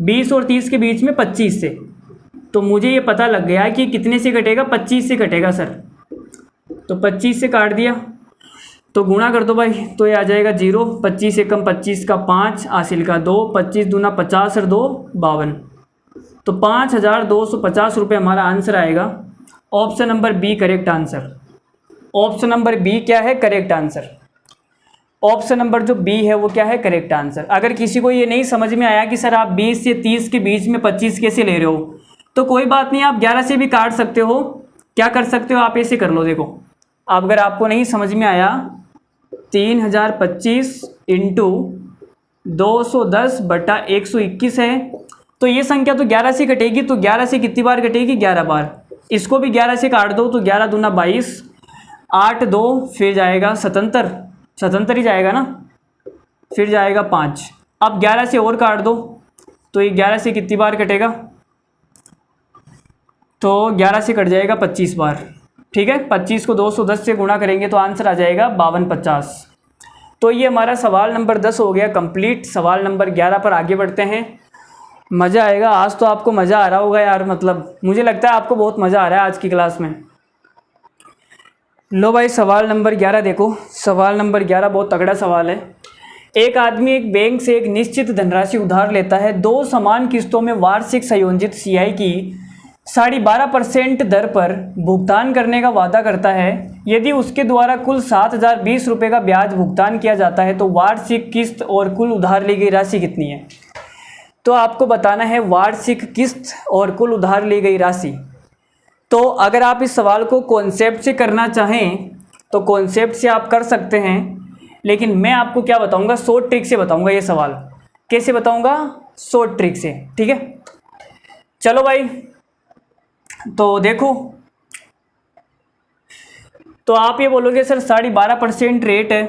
20 और 30 के बीच में 25 से। तो मुझे ये पता लग गया कि कितने से कटेगा, 25 से कटेगा सर। तो 25 से काट दिया तो गुणा कर दो भाई, तो ये आ जाएगा 0। 25 एकम 25 का 5, हासिल का 2, 25 दूना 50 और 2 52। तो 5250 रुपये हमारा आंसर आएगा। Option number B correct answer. Option number B क्या है, करेक्ट आंसर। ऑप्शन नंबर जो बी है वो क्या है, करेक्ट आंसर। अगर किसी को ये नहीं समझ में आया कि सर आप 20 से 30 के बीच में 25 कैसे ले रहे हो, तो कोई बात नहीं, आप 11 से भी काट सकते हो। क्या कर सकते हो आप, ऐसे कर लो। देखो अब अगर आपको नहीं समझ में आया, 3025 इंटू 210/121 है, तो ये संख्या तो 11 से कटेगी। तो 11 से कितनी बार कटेगी, 11 बार। इसको भी 11 से काट दो तो 11 दूना 22, 8 2 फिर जाएगा 77 ही जाएगा ना, फिर जाएगा 5। अब 11 से और काट दो तो ये 11 से कितनी बार कटेगा, तो 11 से कट जाएगा 25 बार। ठीक है, 25 को 210 से गुणा करेंगे तो आंसर आ जाएगा 5250। तो ये हमारा सवाल नंबर 10 हो गया कंप्लीट। सवाल नंबर 11 पर आगे बढ़ते हैं। मज़ा आएगा आज तो, आपको मज़ा आ रहा होगा यार, मतलब मुझे लगता है आपको बहुत मज़ा आ रहा है आज की क्लास में। लो भाई सवाल नंबर 11 देखो। सवाल नंबर 11 बहुत तगड़ा सवाल है। एक आदमी एक बैंक से एक निश्चित धनराशि उधार लेता है। 2 समान किस्तों में वार्षिक संयोजित CI की 12.5% दर पर भुगतान करने का वादा करता है। यदि उसके द्वारा कुल 7020 रुपये का ब्याज भुगतान किया जाता है तो वार्षिक किस्त और कुल उधार ली गई राशि कितनी है। तो आपको बताना है वार्षिक किस्त और कुल उधार ली गई राशि। तो अगर आप इस सवाल को कॉन्सेप्ट से करना चाहें तो कॉन्सेप्ट से आप कर सकते हैं, लेकिन मैं आपको क्या बताऊंगा, शॉर्ट ट्रिक से बताऊंगा। ये सवाल कैसे बताऊंगा, शॉर्ट ट्रिक से। ठीक है, चलो भाई तो देखो, तो आप ये बोलोगे सर 12.5% रेट है।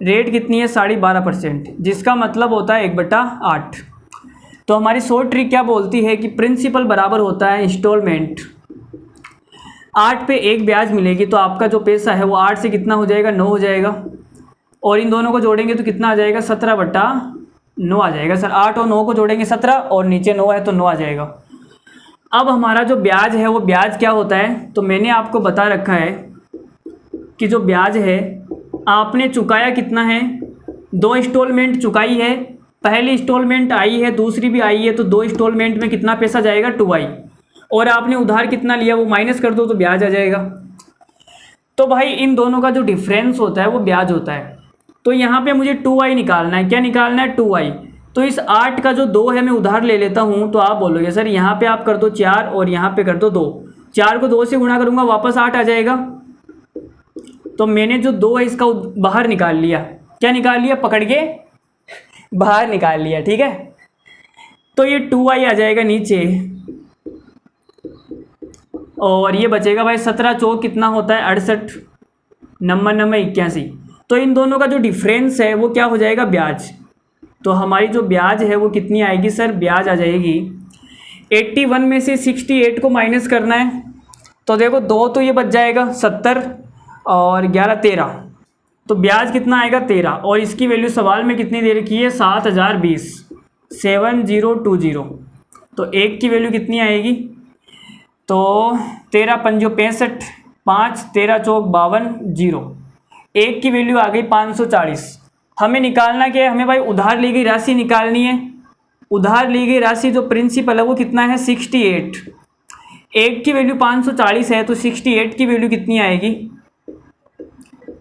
रेट कितनी है, 12.5%, जिसका मतलब होता है 1/8। तो हमारी शॉर्ट ट्रिक क्या बोलती है कि प्रिंसिपल बराबर होता है इंस्टॉलमेंट। 8 पे 1 ब्याज मिलेगी तो आपका जो पैसा है वो 8 से कितना हो जाएगा, 9 हो जाएगा। और इन दोनों को जोड़ेंगे तो कितना आ जाएगा, 17/9 आ जाएगा सर। 8 और 9 को जोड़ेंगे 17 और नीचे 9 है तो 9 आ जाएगा। अब हमारा जो ब्याज है वो ब्याज क्या होता है, तो मैंने आपको बता रखा है कि जो ब्याज है आपने चुकाया कितना है, 2 इंस्टॉलमेंट चुकाई है। पहली इंस्टॉलमेंट आई है, दूसरी भी आई है, तो 2 इंस्टॉलमेंट में कितना पैसा जाएगा, 2i। और आपने उधार कितना लिया वो माइनस कर दो तो ब्याज आ जाएगा। तो भाई इन दोनों का जो डिफरेंस होता है वो ब्याज होता है। तो यहाँ पे मुझे 2i निकालना है। क्या निकालना है, 2i। तो इस 8 का जो 2 है मैं उधार ले लेता हूँ। तो आप बोलोगे सर यहाँ पे आप कर दो 4 और यहाँ पे कर दो 2। 4 को 2 से गुणा करूँगा वापस 8 आ जाएगा। तो मैंने जो 2 है इसका बाहर निकाल लिया। क्या निकाल लिया, पकड़ के बाहर निकाल लिया। ठीक है, तो ये 2i आ जाएगा नीचे और ये बचेगा भाई 17 चौक कितना होता है 68, नंबर 81। तो इन दोनों का जो डिफरेंस है वो क्या हो जाएगा, ब्याज। तो हमारी जो ब्याज है वो कितनी आएगी सर, ब्याज आ जाएगी 81 में से 68 को माइनस करना है। तो देखो 2 तो ये बच जाएगा 70 और 11 13, तो ब्याज कितना आएगा 13। और इसकी वैल्यू सवाल में कितनी दे रखी है, 7020 7020। तो 1 की वैल्यू कितनी आएगी, तो 13 पंजो 65, 5 13 चौक 52 0। 1 की वैल्यू आ गई 540। हमें निकालना क्या है, हमें भाई उधार ली गई राशि निकालनी है। उधार ली गई राशि जो प्रिंसिपल है वो कितना है, 68। 1 की वैल्यू 540 है तो 68 की वैल्यू कितनी आएगी,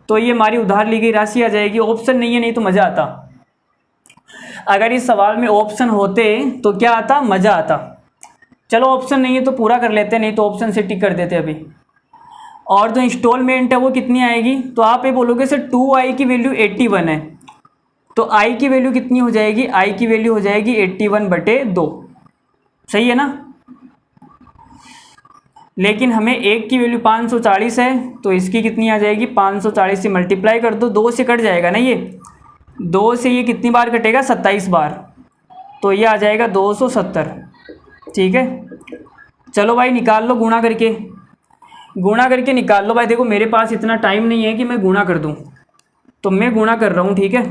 तो ये हमारी उधार ली गई राशि आ जाएगी। ऑप्शन नहीं है, नहीं तो मज़ा आता। अगर इस सवाल में ऑप्शन होते तो क्या आता, मज़ा आता। चलो ऑप्शन नहीं है तो पूरा कर लेते, नहीं तो ऑप्शन से टिक कर देते अभी। और जो इंस्टॉलमेंट है वो कितनी आएगी, तो आप ये बोलोगे सर 2i की वैल्यू 81 है, तो i की वैल्यू कितनी हो जाएगी, i की वैल्यू हो जाएगी 81/2। सही है ना। लेकिन हमें 1 की वैल्यू 540 है, तो इसकी कितनी आ जाएगी, 540 से मल्टीप्लाई कर दो, 2 से कट जाएगा ना, ये 2 से ये कितनी बार कटेगा, 27 बार, तो ये आ जाएगा 270। ठीक है, चलो भाई निकाल लो गुणा करके, गुणा करके निकाल लो भाई। देखो मेरे पास इतना टाइम नहीं है कि मैं गुणा कर दूं, तो मैं गुणा कर रहा हूँ। ठीक है,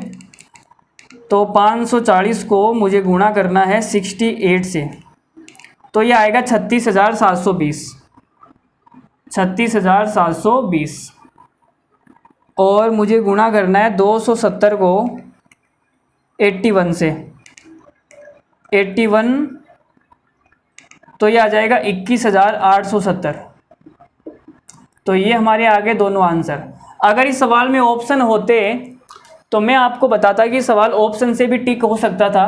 तो 540 को मुझे गुणा करना है 68 से, तो ये आएगा 36,720, 36,720। और मुझे गुणा करना है 270 को 81 से, 81, तो ये आ जाएगा 21,870। तो ये हमारे आगे दोनों आंसर। अगर इस सवाल में ऑप्शन होते तो मैं आपको बताता कि सवाल ऑप्शन से भी टिक हो सकता था,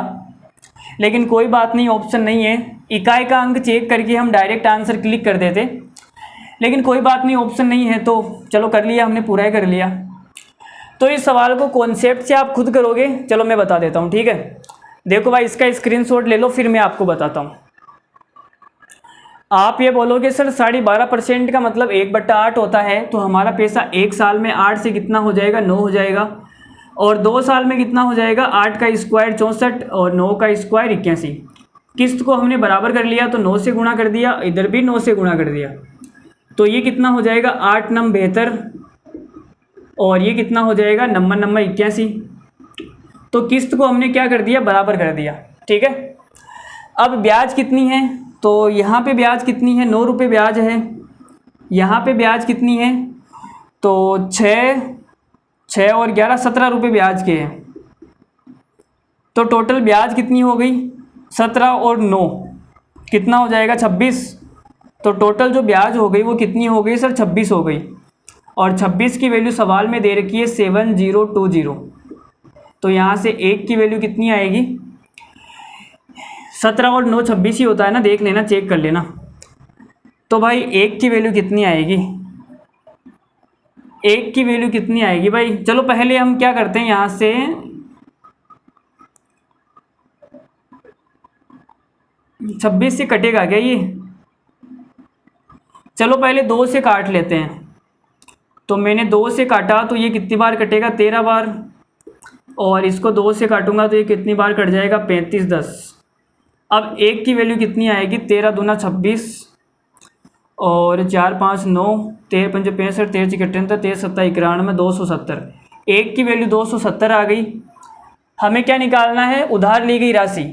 लेकिन कोई बात नहीं, ऑप्शन नहीं है, इकाई का अंक चेक करके हम डायरेक्ट आंसर क्लिक कर देते, लेकिन कोई बात नहीं, ऑप्शन नहीं है तो चलो कर लिया हमने, पूरा ही कर लिया। तो इस सवाल को कॉन्सेप्ट से आप खुद करोगे, चलो मैं बता देता हूँ। ठीक है, देखो भाई इसका स्क्रीनशॉट ले लो, फिर मैं आपको बताता हूँ। आप ये बोलोगे सर 12.5% का मतलब 1/8 होता है, तो हमारा पैसा 1 साल में 8 से कितना हो जाएगा, 9 हो जाएगा, और 2 साल में कितना हो जाएगा, 8 का स्क्वायर 64 और 9 का स्क्वायर 81। किस्त को हमने बराबर कर लिया, तो 9 से गुणा कर दिया, इधर भी 9 से गुणा कर दिया, तो ये कितना हो जाएगा, 8 नम 72, और ये कितना हो जाएगा, नंबर 81। तो किस्त को हमने क्या कर दिया, बराबर कर दिया। ठीक है, अब ब्याज कितनी है, तो यहाँ पे ब्याज कितनी है, 9 रुपये ब्याज है, यहाँ पे ब्याज कितनी है, तो 6 और 11 17 रुपये ब्याज के हैं, तो टोटल ब्याज कितनी हो गई, 17 और 9 कितना हो जाएगा, 26। तो टोटल जो ब्याज हो गई वो कितनी हो गई सर, 26 हो गई, और 26 की वैल्यू सवाल में दे रखी है 7020। तो यहाँ से 1 की वैल्यू कितनी आएगी, 17 और 9 26 ही होता है ना, देख लेना, चेक कर लेना। तो भाई 1 की वैल्यू कितनी आएगी, 1 की वैल्यू कितनी आएगी भाई, चलो पहले हम क्या करते हैं, यहाँ से 26 से कटेगा क्या ये, चलो पहले 2 से काट लेते हैं। तो मैंने 2 से काटा, तो ये कितनी बार कटेगा, 13 बार, और इसको 2 से काटूंगा तो ये कितनी बार कट जाएगा, 35 10। अब 1 की वैल्यू कितनी आएगी, 13 दूना 26, और 4 5 9, 13 5 65, 13 6 73, 13 7 91, 270। 1 की वैल्यू 270 आ गई। हमें क्या निकालना है, उधार ली गई राशि,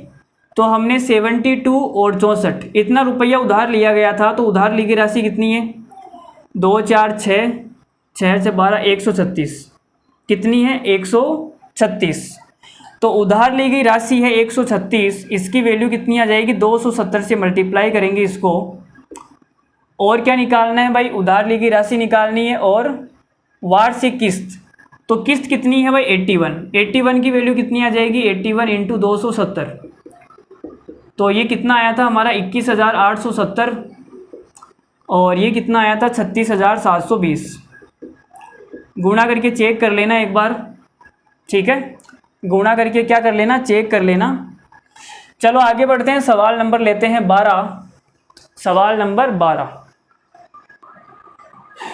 तो हमने 72 और 64 इतना रुपया उधार लिया गया था, तो उधार ली गई राशि कितनी है, 2 4 6 6 से 12 136, कितनी है, 136। तो उधार ली गई राशि है 136, इसकी वैल्यू कितनी आ जाएगी, 270 से मल्टीप्लाई करेंगे इसको। और क्या निकालना है भाई, उधार ली गई राशि निकालनी है, और वार्षिक किस्त, तो किस्त कितनी है भाई, 81। 81 की वैल्यू कितनी आ जाएगी, 81 इंटू 270, तो ये कितना आया था हमारा, 21,870, और ये कितना आया था, 36,720। गुणा करके चेक कर लेना एक बार। ठीक है, गुणा करके क्या कर लेना, चेक कर लेना। चलो आगे बढ़ते हैं, सवाल नंबर लेते हैं 12। सवाल नंबर 12,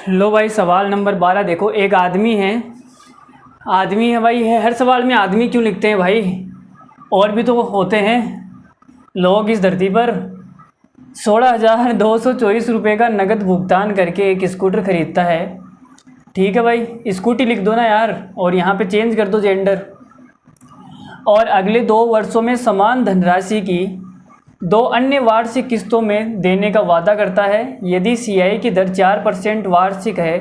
लो भाई सवाल नंबर 12 देखो। एक आदमी है भाई, है हर सवाल में आदमी क्यों लिखते हैं भाई, और भी तो होते हैं लोग इस धरती पर। 16,224 रुपये का नकद भुगतान करके एक स्कूटर खरीदता है। ठीक है भाई, स्कूटी लिख दो ना यार, और यहाँ पे चेंज कर दो जेंडर। और अगले 2 वर्षों में समान धनराशि की 2 अन्य वार्षिक किस्तों में देने का वादा करता है। यदि CI की दर 4% वार्षिक है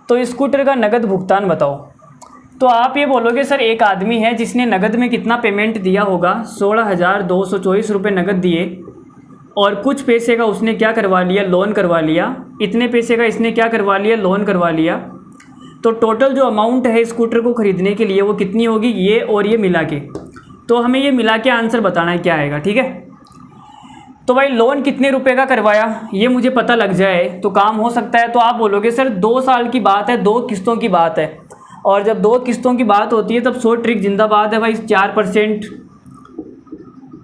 तो स्कूटर का नकद भुगतान बताओ। तो आप ये बोलोगे सर एक आदमी है जिसने नकद में कितना पेमेंट दिया होगा, 16,224 रुपये नकद दिए, और कुछ पैसे का उसने क्या करवा लिया, लोन करवा लिया। इतने पैसे का इसने क्या करवा लिया, लोन करवा लिया। तो टोटल जो अमाउंट है स्कूटर को ख़रीदने के लिए वो कितनी होगी, ये और ये मिला के। तो हमें ये मिला के आंसर बताना है क्या आएगा, ठीक है। तो भाई लोन कितने रुपए का करवाया ये मुझे पता लग जाए तो काम हो सकता है। तो आप बोलोगे सर 2 साल की बात है, 2 किस्तों की बात है, और जब 2 किस्तों की बात होती है तब 100 ट्रिक जिंदाबाद है भाई।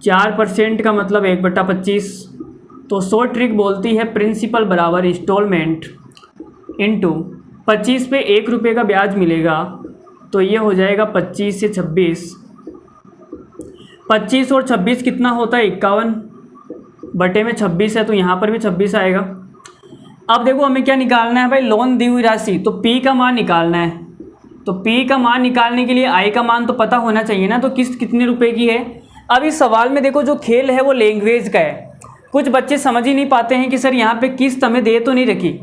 4% का मतलब 1/25, तो 100 ट्रिक बोलती है प्रिंसिपल बराबर इंस्टॉलमेंट इंटू 25 पे 1 रुपये का ब्याज मिलेगा, तो ये हो जाएगा 25 से 26। 25 और 26 कितना होता है 51 बटे में 26 है, तो यहाँ पर भी 26 आएगा। अब देखो हमें क्या निकालना है भाई, लोन दी हुई राशि, तो P का मान निकालना है। तो P का मान निकालने के लिए I का मान तो पता होना चाहिए ना। तो किस्त कितने रुपए की है। अब इस सवाल में देखो जो खेल है वो लैंग्वेज का है। कुछ बच्चे समझ ही नहीं पाते हैं कि सर यहाँ पे किस्त हमें दे तो नहीं रखी,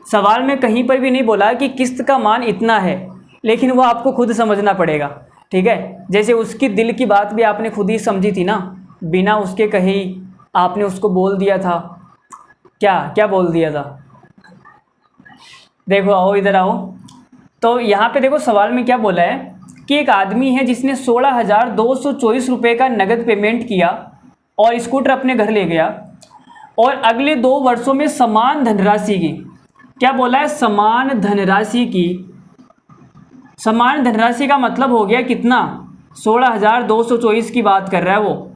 सवाल में कहीं पर भी नहीं बोला कि किस्त का मान इतना है, लेकिन वो आपको खुद समझना पड़ेगा, ठीक है। जैसे उसकी दिल की बात भी आपने खुद ही समझी थी ना, बिना उसके कहे ही आपने उसको बोल दिया था। क्या क्या बोल दिया था, देखो आओ इधर आओ। तो यहाँ पे देखो सवाल में क्या बोला है कि एक आदमी है जिसने 16,224 रुपये का नगद पेमेंट किया और स्कूटर अपने घर ले गया, और अगले 2 वर्षों में समान धनराशि की, क्या बोला है, समान धनराशि की। समान धनराशि का मतलब हो गया कितना, 16,224 की बात कर रहा है वो।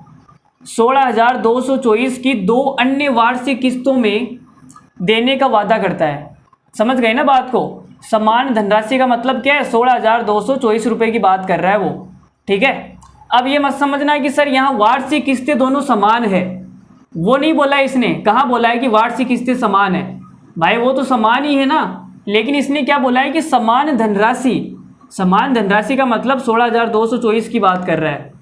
16,224 की 2 अन्य वार्षिक किस्तों में देने का वादा करता है। समझ गए ना बात को। समान धनराशि का मतलब क्या है, 16,224 रुपये की बात कर रहा है वो, ठीक है। अब ये मत समझना है कि सर यहाँ वार्षिक किस्तें दोनों समान है, वो नहीं बोला है इसने। कहाँ बोला है कि वार्षिक किस्तें समान है, भाई वो तो समान ही है ना, लेकिन इसने क्या बोला है कि समान धनराशि। समान धनराशि का मतलब 16,224 की बात कर रहा है।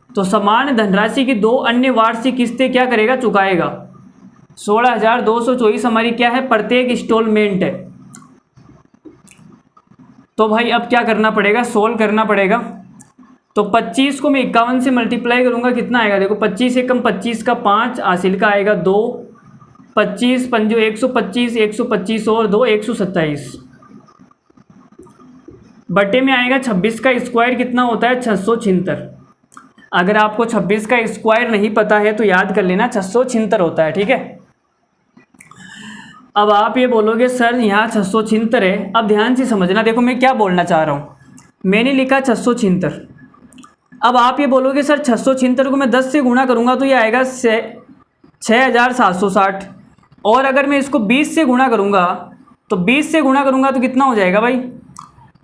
तो समान धनराशि की 2 अन्य वार्षिक किस्तें क्या करेगा, चुकाएगा। 16,224 हमारी क्या है, प्रत्येक इंस्टॉलमेंट है। तो भाई अब क्या करना पड़ेगा, सोल्व करना पड़ेगा। तो 25 को मैं 51 से मल्टीप्लाई करूंगा, कितना आएगा, देखो 25 एकम 25 का 5, हासिल का आएगा 2, 25 पंजो 125, 125 और 2 127, बटे में आएगा 26 का स्क्वायर कितना होता है, 676। अगर आपको 26 का स्क्वायर नहीं पता है तो याद कर लेना 676 होता है, ठीक है। अब आप ये बोलोगे सर यहाँ 676 है। अब ध्यान से समझना, देखो मैं क्या बोलना चाह रहा हूँ। मैंने लिखा 676। अब आप ये बोलोगे सर 676 को मैं 10 से गुणा करूँगा तो ये आएगा 6,760, और अगर मैं इसको 20 से गुणा करूँगा तो 20 से गुणा करूँगा तो कितना हो जाएगा भाई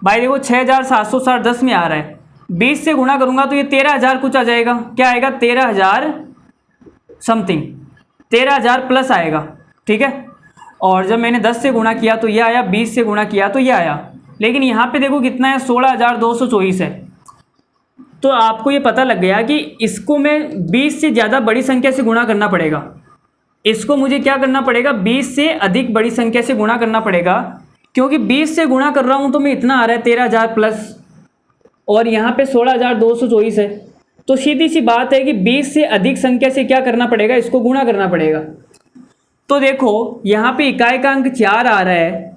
देखो 6,760 10 में आ रहा है, 20 से गुणा करूँगा तो ये 13,000 कुछ आ जाएगा। क्या आएगा, 13,000 समथिंग, 13,000 प्लस आएगा, ठीक है। और जब मैंने 10 से गुणा किया तो ये आया, 20 से गुणा किया तो ये आया, लेकिन यहाँ पे देखो कितना है, 16,224 है। तो आपको ये पता लग गया कि इसको मैं 20 से ज़्यादा बड़ी संख्या से गुणा करना पड़ेगा। इसको मुझे क्या करना पड़ेगा, 20 से अधिक बड़ी संख्या से गुणा करना पड़ेगा, क्योंकि 20 से गुणा कर रहा हूँ तो मैं इतना आ रहा है 13,000 प्लस, और यहाँ पे 16,224 है। तो सीधी सी बात है कि 20 से अधिक संख्या से क्या करना पड़ेगा, इसको गुणा करना पड़ेगा। तो देखो यहाँ पे इकाई का अंक 4 आ रहा है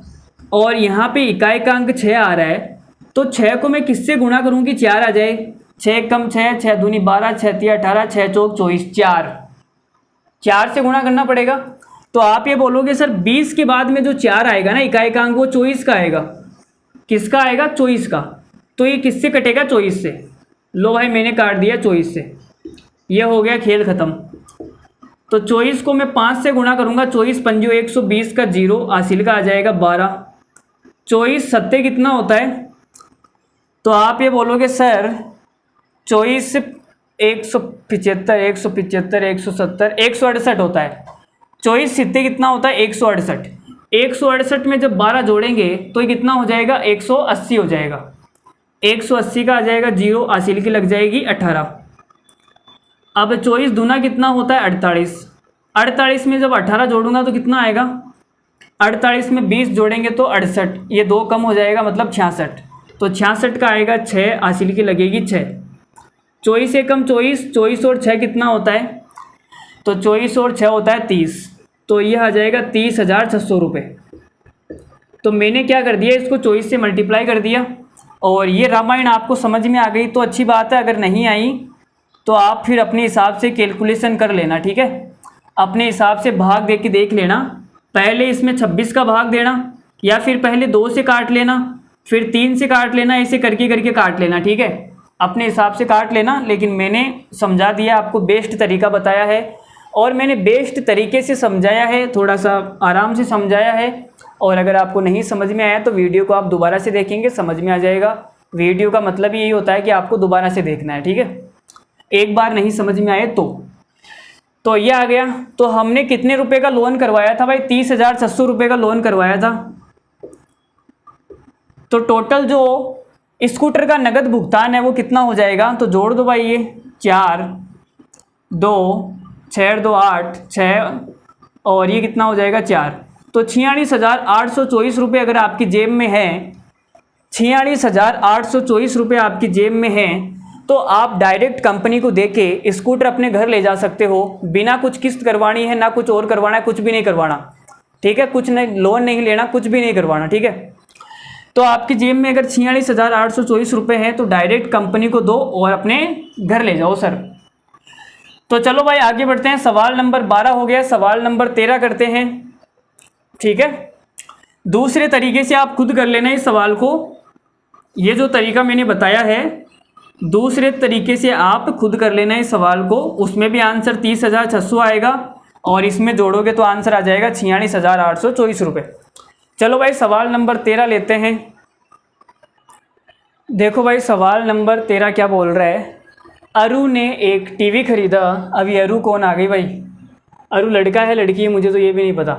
और यहाँ पे इकाई का अंक 6 आ रहा है। तो 6 को मैं किससे गुणा करूँ कि 4 आ जाए, 6 कम 6, 6 दूनी 12, 6 तिया 18, 6 चौक 24, 4 से गुणा करना पड़ेगा। तो आप ये बोलोगे सर 20 के बाद में जो 4 आएगा ना इकाई का अंक, वो 24 का आएगा। किसका आएगा, 24 का। तो ये किससे कटेगा, 24 से। लो भाई मैंने काट दिया 24 से, ये हो गया खेल ख़त्म। तो 24 को मैं 5 से गुणा करूँगा, 24 पंजो 120 का 0, हासिल का आ जाएगा 12, 24 सत्ते कितना होता है। तो आप ये बोलोगे सर 24 से 175, 175, 170, 168 होता है। 24 सित्ते कितना होता है, 168। 168 में जब 12 जोड़ेंगे तो ये कितना हो जाएगा, 180 हो जाएगा। 180 का आ जाएगा 0, हासिल की लग जाएगी 18। अब 24 दूना कितना होता है, 48। 48 में जब 18 जोड़ूंगा तो कितना आएगा, 48 में 20 जोड़ेंगे तो 68, ये 2 कम हो जाएगा मतलब 66। तो 66 का आएगा 6, हासिल की लगेगी 6। 24 से कम 24, 24 और 6 कितना होता है, तो 24 और 6 होता है 30। तो यह आ जाएगा 30,600 रुपये। तो मैंने क्या कर दिया, इसको 24 से मल्टीप्लाई कर दिया, और ये रामायण आपको समझ में आ गई तो अच्छी बात है, अगर नहीं आई तो आप फिर अपने हिसाब से कैलकुलेशन कर लेना, ठीक है। अपने हिसाब से भाग दे के देख लेना, पहले इसमें 26 का भाग देना, या फिर पहले 2 से काट लेना, फिर 3 से काट लेना, ऐसे करके करके काट लेना, ठीक है। अपने हिसाब से काट लेना, लेकिन मैंने समझा दिया आपको, बेस्ट तरीका बताया है और मैंने बेस्ट तरीके से समझाया है, थोड़ा सा आराम से समझाया है। और अगर आपको नहीं समझ में आया तो वीडियो को आप दोबारा से देखेंगे, समझ में आ जाएगा। वीडियो का मतलब यही होता है कि आपको दोबारा से देखना है, ठीक है। एक बार नहीं समझ में आए तो ये आ गया। तो हमने कितने रुपए का लोन करवाया था भाई? 30,600 रुपये का लोन करवाया था। तो टोटल जो स्कूटर का नगद भुगतान है वो कितना हो जाएगा? तो जोड़ दो भाई, ये 4, 2, 6, 2, 8, 6 और ये कितना हो जाएगा 4। तो 46,824 रुपये अगर आपकी जेब में है, 46,824 रुपये आपकी जेब में है, तो आप डायरेक्ट कंपनी को देके स्कूटर अपने घर ले जा सकते हो, बिना कुछ किस्त करवानी है, ना कुछ और करवाना है, कुछ भी नहीं करवाना, ठीक है। कुछ नहीं, लोन नहीं लेना, कुछ भी नहीं करवाना, ठीक है। तो आपकी जेब में अगर 46,824 रुपये है तो डायरेक्ट कंपनी को दो और अपने घर ले जाओ सर। तो चलो भाई आगे बढ़ते हैं। सवाल नंबर 12 हो गया, सवाल नंबर 13 करते हैं, ठीक है। दूसरे तरीके से आप खुद कर लेना इस सवाल को। ये जो तरीका मैंने बताया है, दूसरे तरीके से आप खुद कर लेना इस सवाल को। उसमें भी आंसर 30,600 आएगा और इसमें जोड़ोगे तो आंसर आ जाएगा 46,824 रुपये। चलो भाई सवाल नंबर 13 लेते हैं। देखो भाई सवाल नंबर 13 क्या बोल रहा है? अरु ने एक टीवी खरीदा। अभी अरु कौन आ गई भाई? अरु लड़का है लड़की है मुझे तो ये भी नहीं पता।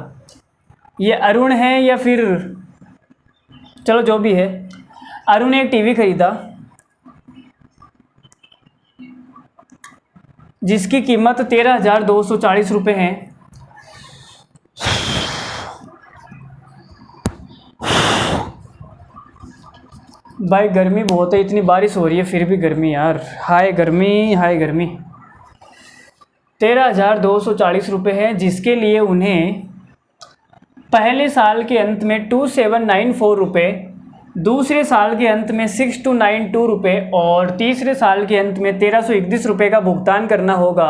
ये अरुण है या फिर, चलो जो भी है। अरु ने एक टीवी खरीदा जिसकी कीमत 13,240 रुपये है। भाई गर्मी बहुत है, इतनी बारिश हो रही है फिर भी गर्मी यार, हाय गर्मी हाय गर्मी। 13,240 रुपये है, जिसके लिए उन्हें पहले साल के अंत में 2794 रुपये, दूसरे साल के अंत में 6292 रुपये और तीसरे साल के अंत में 1331 रुपये का भुगतान करना होगा।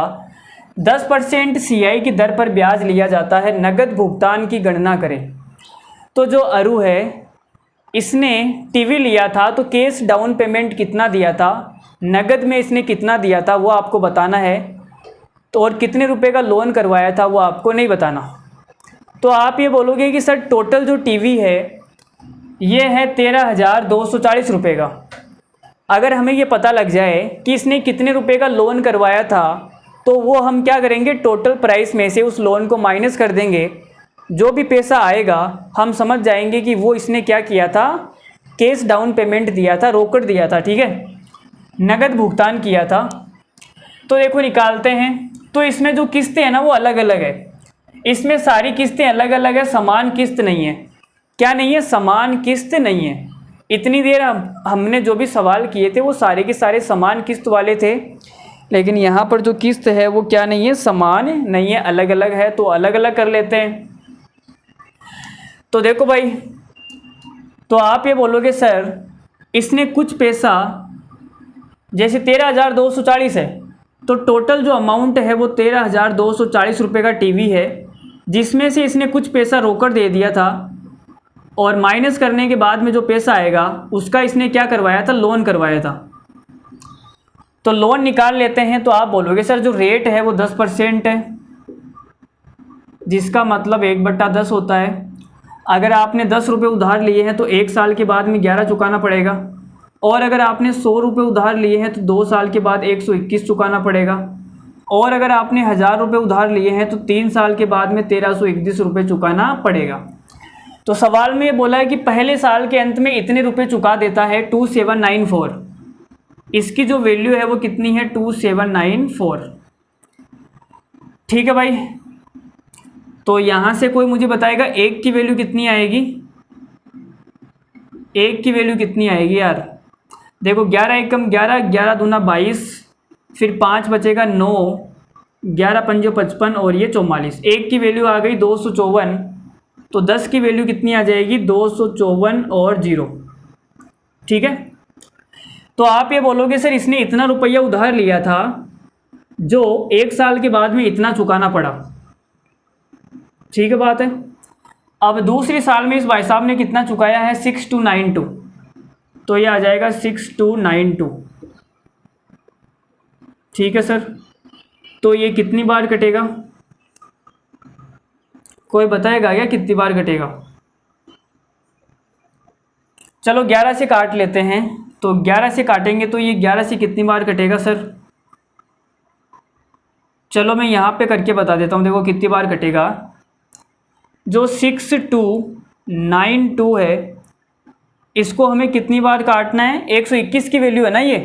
10% CI की दर पर ब्याज लिया जाता है। नगद भुगतान की गणना करें। तो जो अरु है इसने टीवी लिया था तो कैश डाउन पेमेंट कितना दिया था, नगद में इसने कितना दिया था वो आपको बताना है। तो और कितने रुपए का लोन करवाया था वो आपको नहीं बताना। तो आप ये बोलोगे कि सर टोटल जो टीवी है ये है 13,240 रुपये का। अगर हमें ये पता लग जाए कि इसने कितने रुपए का लोन करवाया था तो वो हम क्या करेंगे, टोटल प्राइस में से उस लोन को माइनस कर देंगे। जो भी पैसा आएगा हम समझ जाएंगे कि वो इसने क्या किया था, कैश डाउन पेमेंट दिया था, रोकड़ दिया था, ठीक है, नगद भुगतान किया था। तो देखो निकालते हैं। तो इसमें जो किस्तें हैं ना वो अलग अलग है। इसमें सारी किस्तें अलग अलग है, समान किस्त नहीं है। क्या नहीं है? समान किस्त नहीं है। इतनी देर हमने जो भी सवाल किए थे वो सारे के सारे समान किस्त वाले थे, लेकिन यहाँ पर जो किस्त है वो क्या नहीं है, समान नहीं है, अलग अलग है। तो अलग अलग कर लेते हैं। तो देखो भाई, तो आप ये बोलोगे सर इसने कुछ पैसा, जैसे 13,240 है तो टोटल जो अमाउंट है वो 13,240 रुपये का टीवी है, जिसमें से इसने कुछ पैसा रोकड़ दे दिया था और माइनस करने के बाद में जो पैसा आएगा उसका इसने क्या करवाया था, लोन करवाया था। तो लोन निकाल लेते हैं। तो आप बोलोगे सर जो रेट है वो 10% है, जिसका मतलब 1/10 होता है। अगर आपने 10 रुपये उधार लिए हैं तो 1 साल के बाद में 11 चुकाना पड़ेगा, और अगर आपने 100 रुपये उधार लिए हैं तो 2 साल के बाद 121 चुकाना पड़ेगा, और अगर आपने 1,000 रुपये उधार लिए हैं तो 3 साल के बाद में 1,331 रुपये चुकाना पड़ेगा। तो सवाल में ये बोला है कि पहले साल के अंत में इतने रुपये चुका देता है 2794। इसकी जो वैल्यू है वो कितनी है, 2794, ठीक है भाई। तो यहाँ से कोई मुझे बताएगा एक की वैल्यू कितनी आएगी, एक की वैल्यू कितनी आएगी यार? देखो 11 एकम 11, 11 दूना 22, फिर 5 बचेगा 9, 11 पंजो 55 और ये 44। एक की वैल्यू आ गई 254। तो 10 की वैल्यू कितनी आ जाएगी, 254 और 0, ठीक है। तो आप ये बोलोगे सर इसने इतना रुपया उधार लिया था जो 1 साल के बाद में इतना चुकाना पड़ा। ठीक है बात है। अब दूसरे साल में इस भाई साहब ने कितना चुकाया है 6292, तो ये आ जाएगा 6292। ठीक है सर, तो ये कितनी बार कटेगा, कोई बताएगा क्या कितनी बार कटेगा? चलो 11 से काट लेते हैं, तो 11 से काटेंगे तो ये 11 से कितनी बार कटेगा सर? चलो मैं यहाँ पे करके बता देता हूँ, देखो कितनी बार कटेगा। जो 6292 है इसको हमें कितनी बार काटना है, 121 की वैल्यू है ना ये,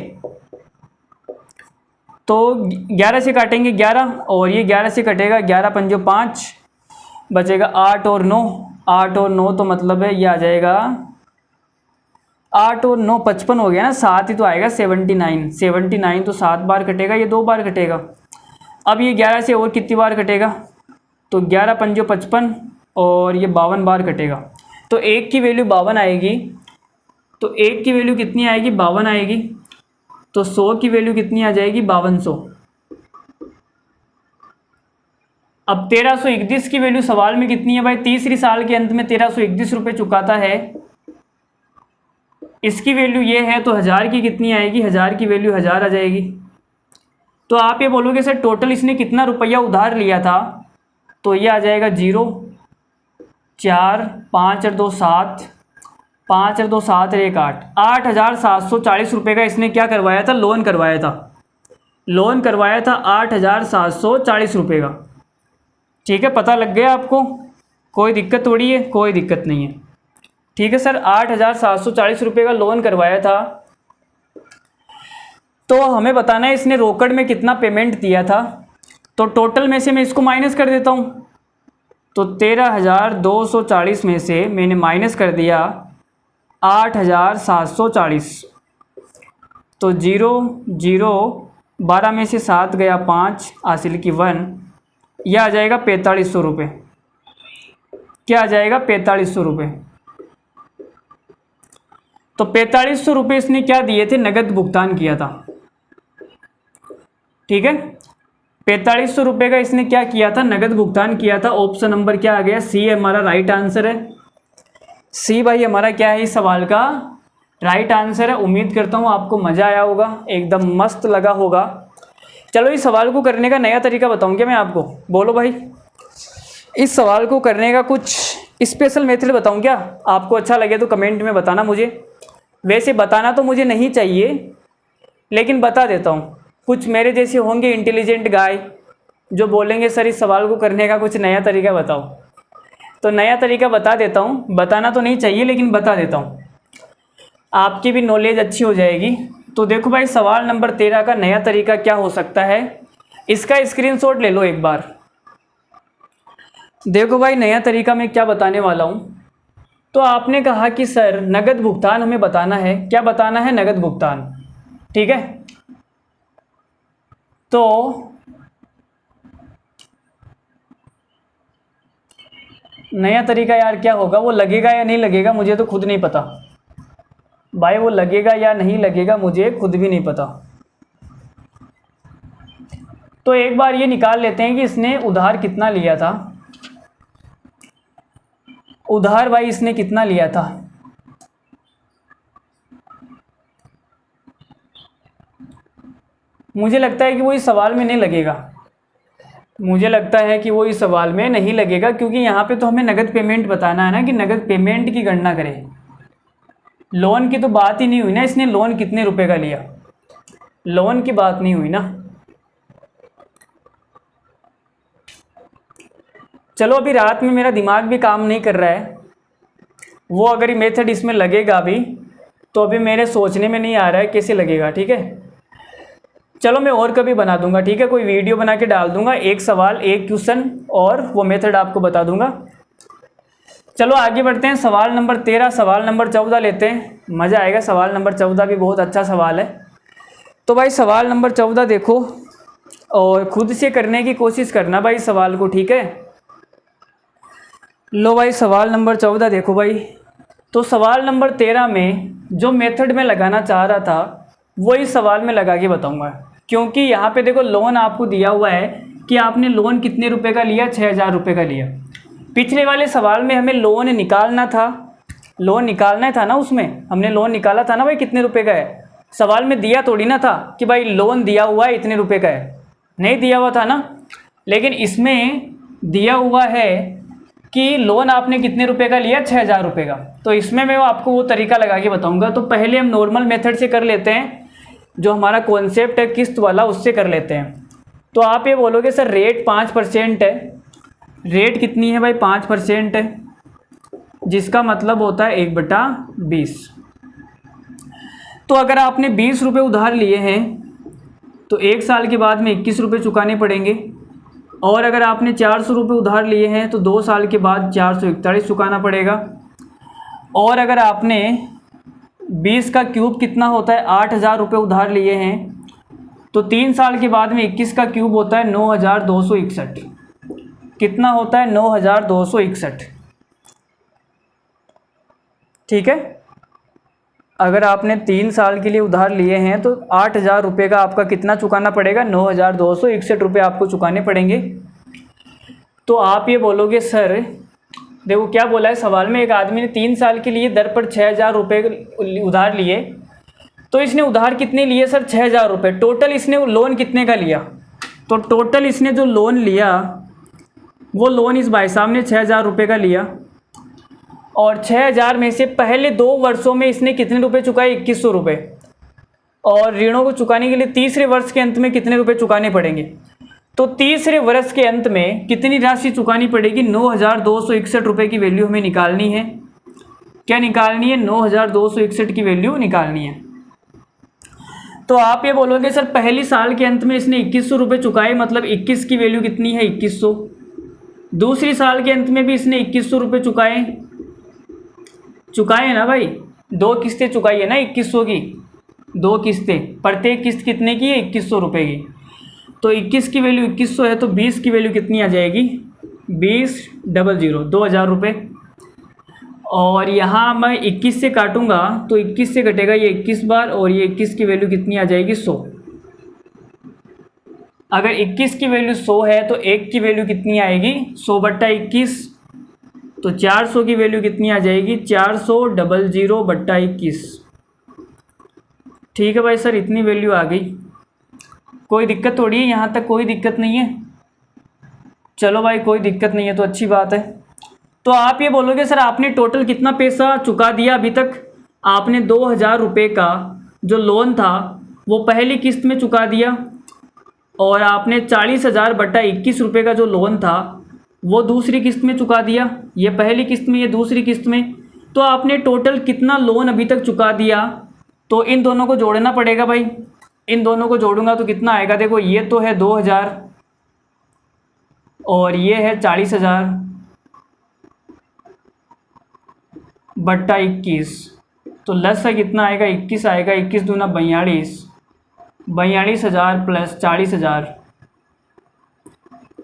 तो 11 से काटेंगे 11, और ये 11 से कटेगा, 11 पंजो 5, बचेगा 8 और 9, 8 और 9 तो मतलब है ये आ जाएगा 8 और 9 55 हो गया ना, 7 ही तो आएगा 79, 79 तो 7 बार कटेगा, ये 2 बार कटेगा। अब ये 11 से और कितनी बार कटेगा, तो 11 पंजो 55 और ये 52 बार कटेगा, तो 1 की वैल्यू 52 आएगी, तो 1 की वैल्यू कितनी आएगी 52 आएगी, तो 100 की वैल्यू कितनी आ जाएगी 5200। अब 1331 की वैल्यू सवाल में कितनी है भाई, तीसरी साल के अंत में 1331 रुपये चुकाता है, इसकी वैल्यू ये है, तो 1000 की कितनी आएगी, 1000 की वैल्यू 1000 आ जाएगी। तो आप ये बोलोगे सर टोटल इसने कितना रुपया उधार लिया था, तो ये आ जाएगा 0, 4, 5 और 2 7, 5 और 2 7 और 1 8, 8740 रुपये का इसने क्या करवाया था, लोन करवाया था, लोन करवाया था 8740 रुपये का। ठीक है, पता लग गया आपको, कोई दिक्कत थोड़ी है, कोई दिक्कत नहीं है। ठीक है सर, 8740 रुपये का लोन करवाया था, तो हमें बताना है इसने रोकड़ में कितना पेमेंट दिया था, तो टोटल में से मैं इसको माइनस कर देता हूँ, तो 13240 में से मैंने माइनस कर दिया 8740, तो 0 0 12 में से 7 गया 5, हासिल की 1, यह आ जाएगा 4500 रुपये। क्या आ जाएगा 4500 रुपये। तो 4500 रुपये इसने क्या दिए थे, नगद भुगतान किया था। ठीक है, 4500 रुपये का इसने क्या किया था, नगद भुगतान किया था। ऑप्शन नंबर क्या आ गया, सी हमारा राइट आंसर है। सी भाई हमारा क्या है इस सवाल का राइट आंसर है। उम्मीद करता हूँ आपको मज़ा आया होगा, एकदम मस्त लगा होगा। चलो इस सवाल को करने का नया तरीका बताऊँ क्या मैं आपको, बोलो भाई। इस सवाल को करने का कुछ स्पेशल मेथड बताऊँ क्या, आपको अच्छा लगे तो कमेंट में बताना मुझे। वैसे बताना तो मुझे नहीं चाहिए, लेकिन बता देता हूँ। कुछ मेरे जैसे होंगे इंटेलिजेंट गाय जो बोलेंगे सर इस सवाल को करने का कुछ नया तरीका बताओ, तो नया तरीका बता देता हूँ। बताना तो नहीं चाहिए लेकिन बता देता हूँ, आपकी भी नॉलेज अच्छी हो जाएगी। तो देखो भाई, सवाल नंबर 13 का नया तरीका क्या हो सकता है, इसका स्क्रीनशॉट ले लो एक बार। देखो भाई, नया तरीका मैं क्या बताने वाला हूँ। तो आपने कहा कि सर नगद भुगतान हमें बताना है, क्या बताना है, नगद भुगतान। ठीक है, तो नया तरीका यार क्या होगा, वो लगेगा या नहीं लगेगा मुझे तो खुद नहीं पता भाई, वो लगेगा या नहीं लगेगा मुझे खुद भी नहीं पता। तो एक बार ये निकाल लेते हैं कि इसने उधार कितना लिया था। उधार भाई इसने कितना लिया था, मुझे लगता है कि वो इस सवाल में नहीं लगेगा। मुझे लगता है कि वो इस सवाल में नहीं लगेगा, क्योंकि यहाँ पे तो हमें नगद पेमेंट बताना है ना, कि नगद पेमेंट की गणना करें। लोन की तो बात ही नहीं हुई ना, इसने लोन कितने रुपए का लिया, लोन की बात नहीं हुई ना। चलो अभी रात में मेरा दिमाग भी काम नहीं कर रहा है, वो अगर ये मेथड इसमें लगेगा भी तो अभी मेरे सोचने में नहीं आ रहा है कैसे लगेगा। ठीक है, चलो मैं और कभी बना दूंगा। ठीक है, कोई वीडियो बना के डाल दूंगा, एक सवाल एक क्वेश्चन और वो मेथड आपको बता दूंगा। चलो आगे बढ़ते हैं, सवाल नंबर 13, सवाल नंबर 14 लेते हैं, मज़ा आएगा। सवाल नंबर 14 भी बहुत अच्छा सवाल है। तो भाई सवाल नंबर 14 देखो और खुद से करने की कोशिश करना भाई सवाल को। ठीक है, लो भाई सवाल नंबर 14 देखो भाई। तो सवाल नंबर 13 में जो मेथड में लगाना चाह रहा था वो इस सवाल में लगा के बताऊंगा, क्योंकि यहाँ पे देखो लोन आपको दिया हुआ है कि आपने लोन कितने रुपए का लिया, 6,000 रुपये का लिया। पिछले वाले सवाल में हमें लोन निकालना था, लोन निकालना था ना, उसमें हमने लोन निकाला था ना भाई कितने रुपए का है। सवाल में दिया थोड़ी ना था कि भाई लोन दिया हुआ है इतने रुपए का है, नहीं दिया हुआ था ना। लेकिन इसमें दिया हुआ है कि लोन आपने कितने रुपए का लिया, 6,000 रुपये का। तो इसमें मैं आपको वो तरीका लगा के बताऊंगा। तो पहले हम नॉर्मल मेथड से कर लेते हैं, जो हमारा कॉन्सेप्ट है किस्त वाला, उससे कर लेते हैं। तो आप ये बोलोगे सर रेट 5% है, रेट कितनी है भाई, 5% है, जिसका मतलब होता है 1/20। तो अगर आपने 20 रुपये उधार लिए हैं तो 1 साल के बाद में 21 रुपये चुकाने पड़ेंगे। और अगर आपने 400 रुपये उधार लिए हैं तो 2 साल के बाद 441 चुकाना पड़ेगा। और अगर आपने 20 का क्यूब कितना होता है, 8,000 रुपये उधार लिए हैं तो 3 साल के बाद में 21 का क्यूब होता है 9,261। कितना होता है, 9,261। ठीक है। अगर आपने 3 साल के लिए उधार लिए हैं तो 8,000 रुपये का आपका कितना चुकाना पड़ेगा, 9,261 रुपये आपको चुकाने पड़ेंगे। तो आप ये बोलोगे सर, देखो क्या बोला है सवाल में, एक आदमी ने 3 साल के लिए दर पर 6,000 रुपये उधार लिए। तो इसने उधार कितने लिए सर, 6,000 रुपये। टोटल इसने लोन कितने का लिया, तो टोटल इसने जो लोन लिया वो लोन इस भाई साहब ने 6,000 रुपये का लिया। और 6,000 में से पहले 2 वर्षों में इसने कितने रुपए चुकाए, 2100 रुपये। और ऋणों को चुकाने के लिए तीसरे वर्ष के अंत में कितने रुपए चुकाने पड़ेंगे। तो तीसरे वर्ष के अंत में कितनी राशि चुकानी पड़ेगी, 9,261 रुपये की वैल्यू हमें निकालनी है। क्या निकालनी है, 9,261 की वैल्यू निकालनी है। तो आप ये बोलोगे सर पहली साल के अंत में इसने 2100 रुपये चुकाए, मतलब 21 की वैल्यू कितनी है, 2100। दूसरी साल के अंत में भी इसने 2100 रुपये चुकाए ना भाई, 2 किस्तें चुकाई है ना 2100 की, 2 किस्तें, प्रत्येक किस्त कितने की है, 2100 रुपये की। तो 21 की वैल्यू 2100 है तो 20 की वैल्यू कितनी आ जाएगी, 20,000, 2,000 रुपये। और यहाँ मैं 21 से काटूंगा तो 21 से कटेगा ये 21 बार, और ये 21 की वैल्यू कितनी आ जाएगी, 100। अगर 21 की वैल्यू 100 है तो 1 की वैल्यू कितनी आएगी, 100/21। तो 400 की वैल्यू कितनी आ जाएगी, 400/21। ठीक है भाई सर, इतनी वैल्यू आ गई, कोई दिक्कत थोड़ी है, यहाँ तक कोई दिक्कत नहीं है। चलो भाई कोई दिक्कत नहीं है तो अच्छी बात है। तो आप ये बोलोगे सर आपने टोटल कितना पैसा चुका दिया अभी तक। आपने 2,000 रुपये का जो लोन था वो पहली किस्त में चुका दिया, और आपने 40,000/21 रुपये का जो लोन था वो दूसरी किस्त में चुका दिया। ये पहली किस्त में, ये दूसरी किस्त में। तो आपने टोटल कितना लोन अभी तक चुका दिया, तो इन दोनों को जोड़ना पड़ेगा भाई। इन दोनों को जोड़ूंगा तो कितना आएगा, देखो ये तो है 2,000 और ये है 40,000/21। तो लस है कितना आएगा, 21 आएगा। 21 दूना 42, 42,000 प्लस 40,000,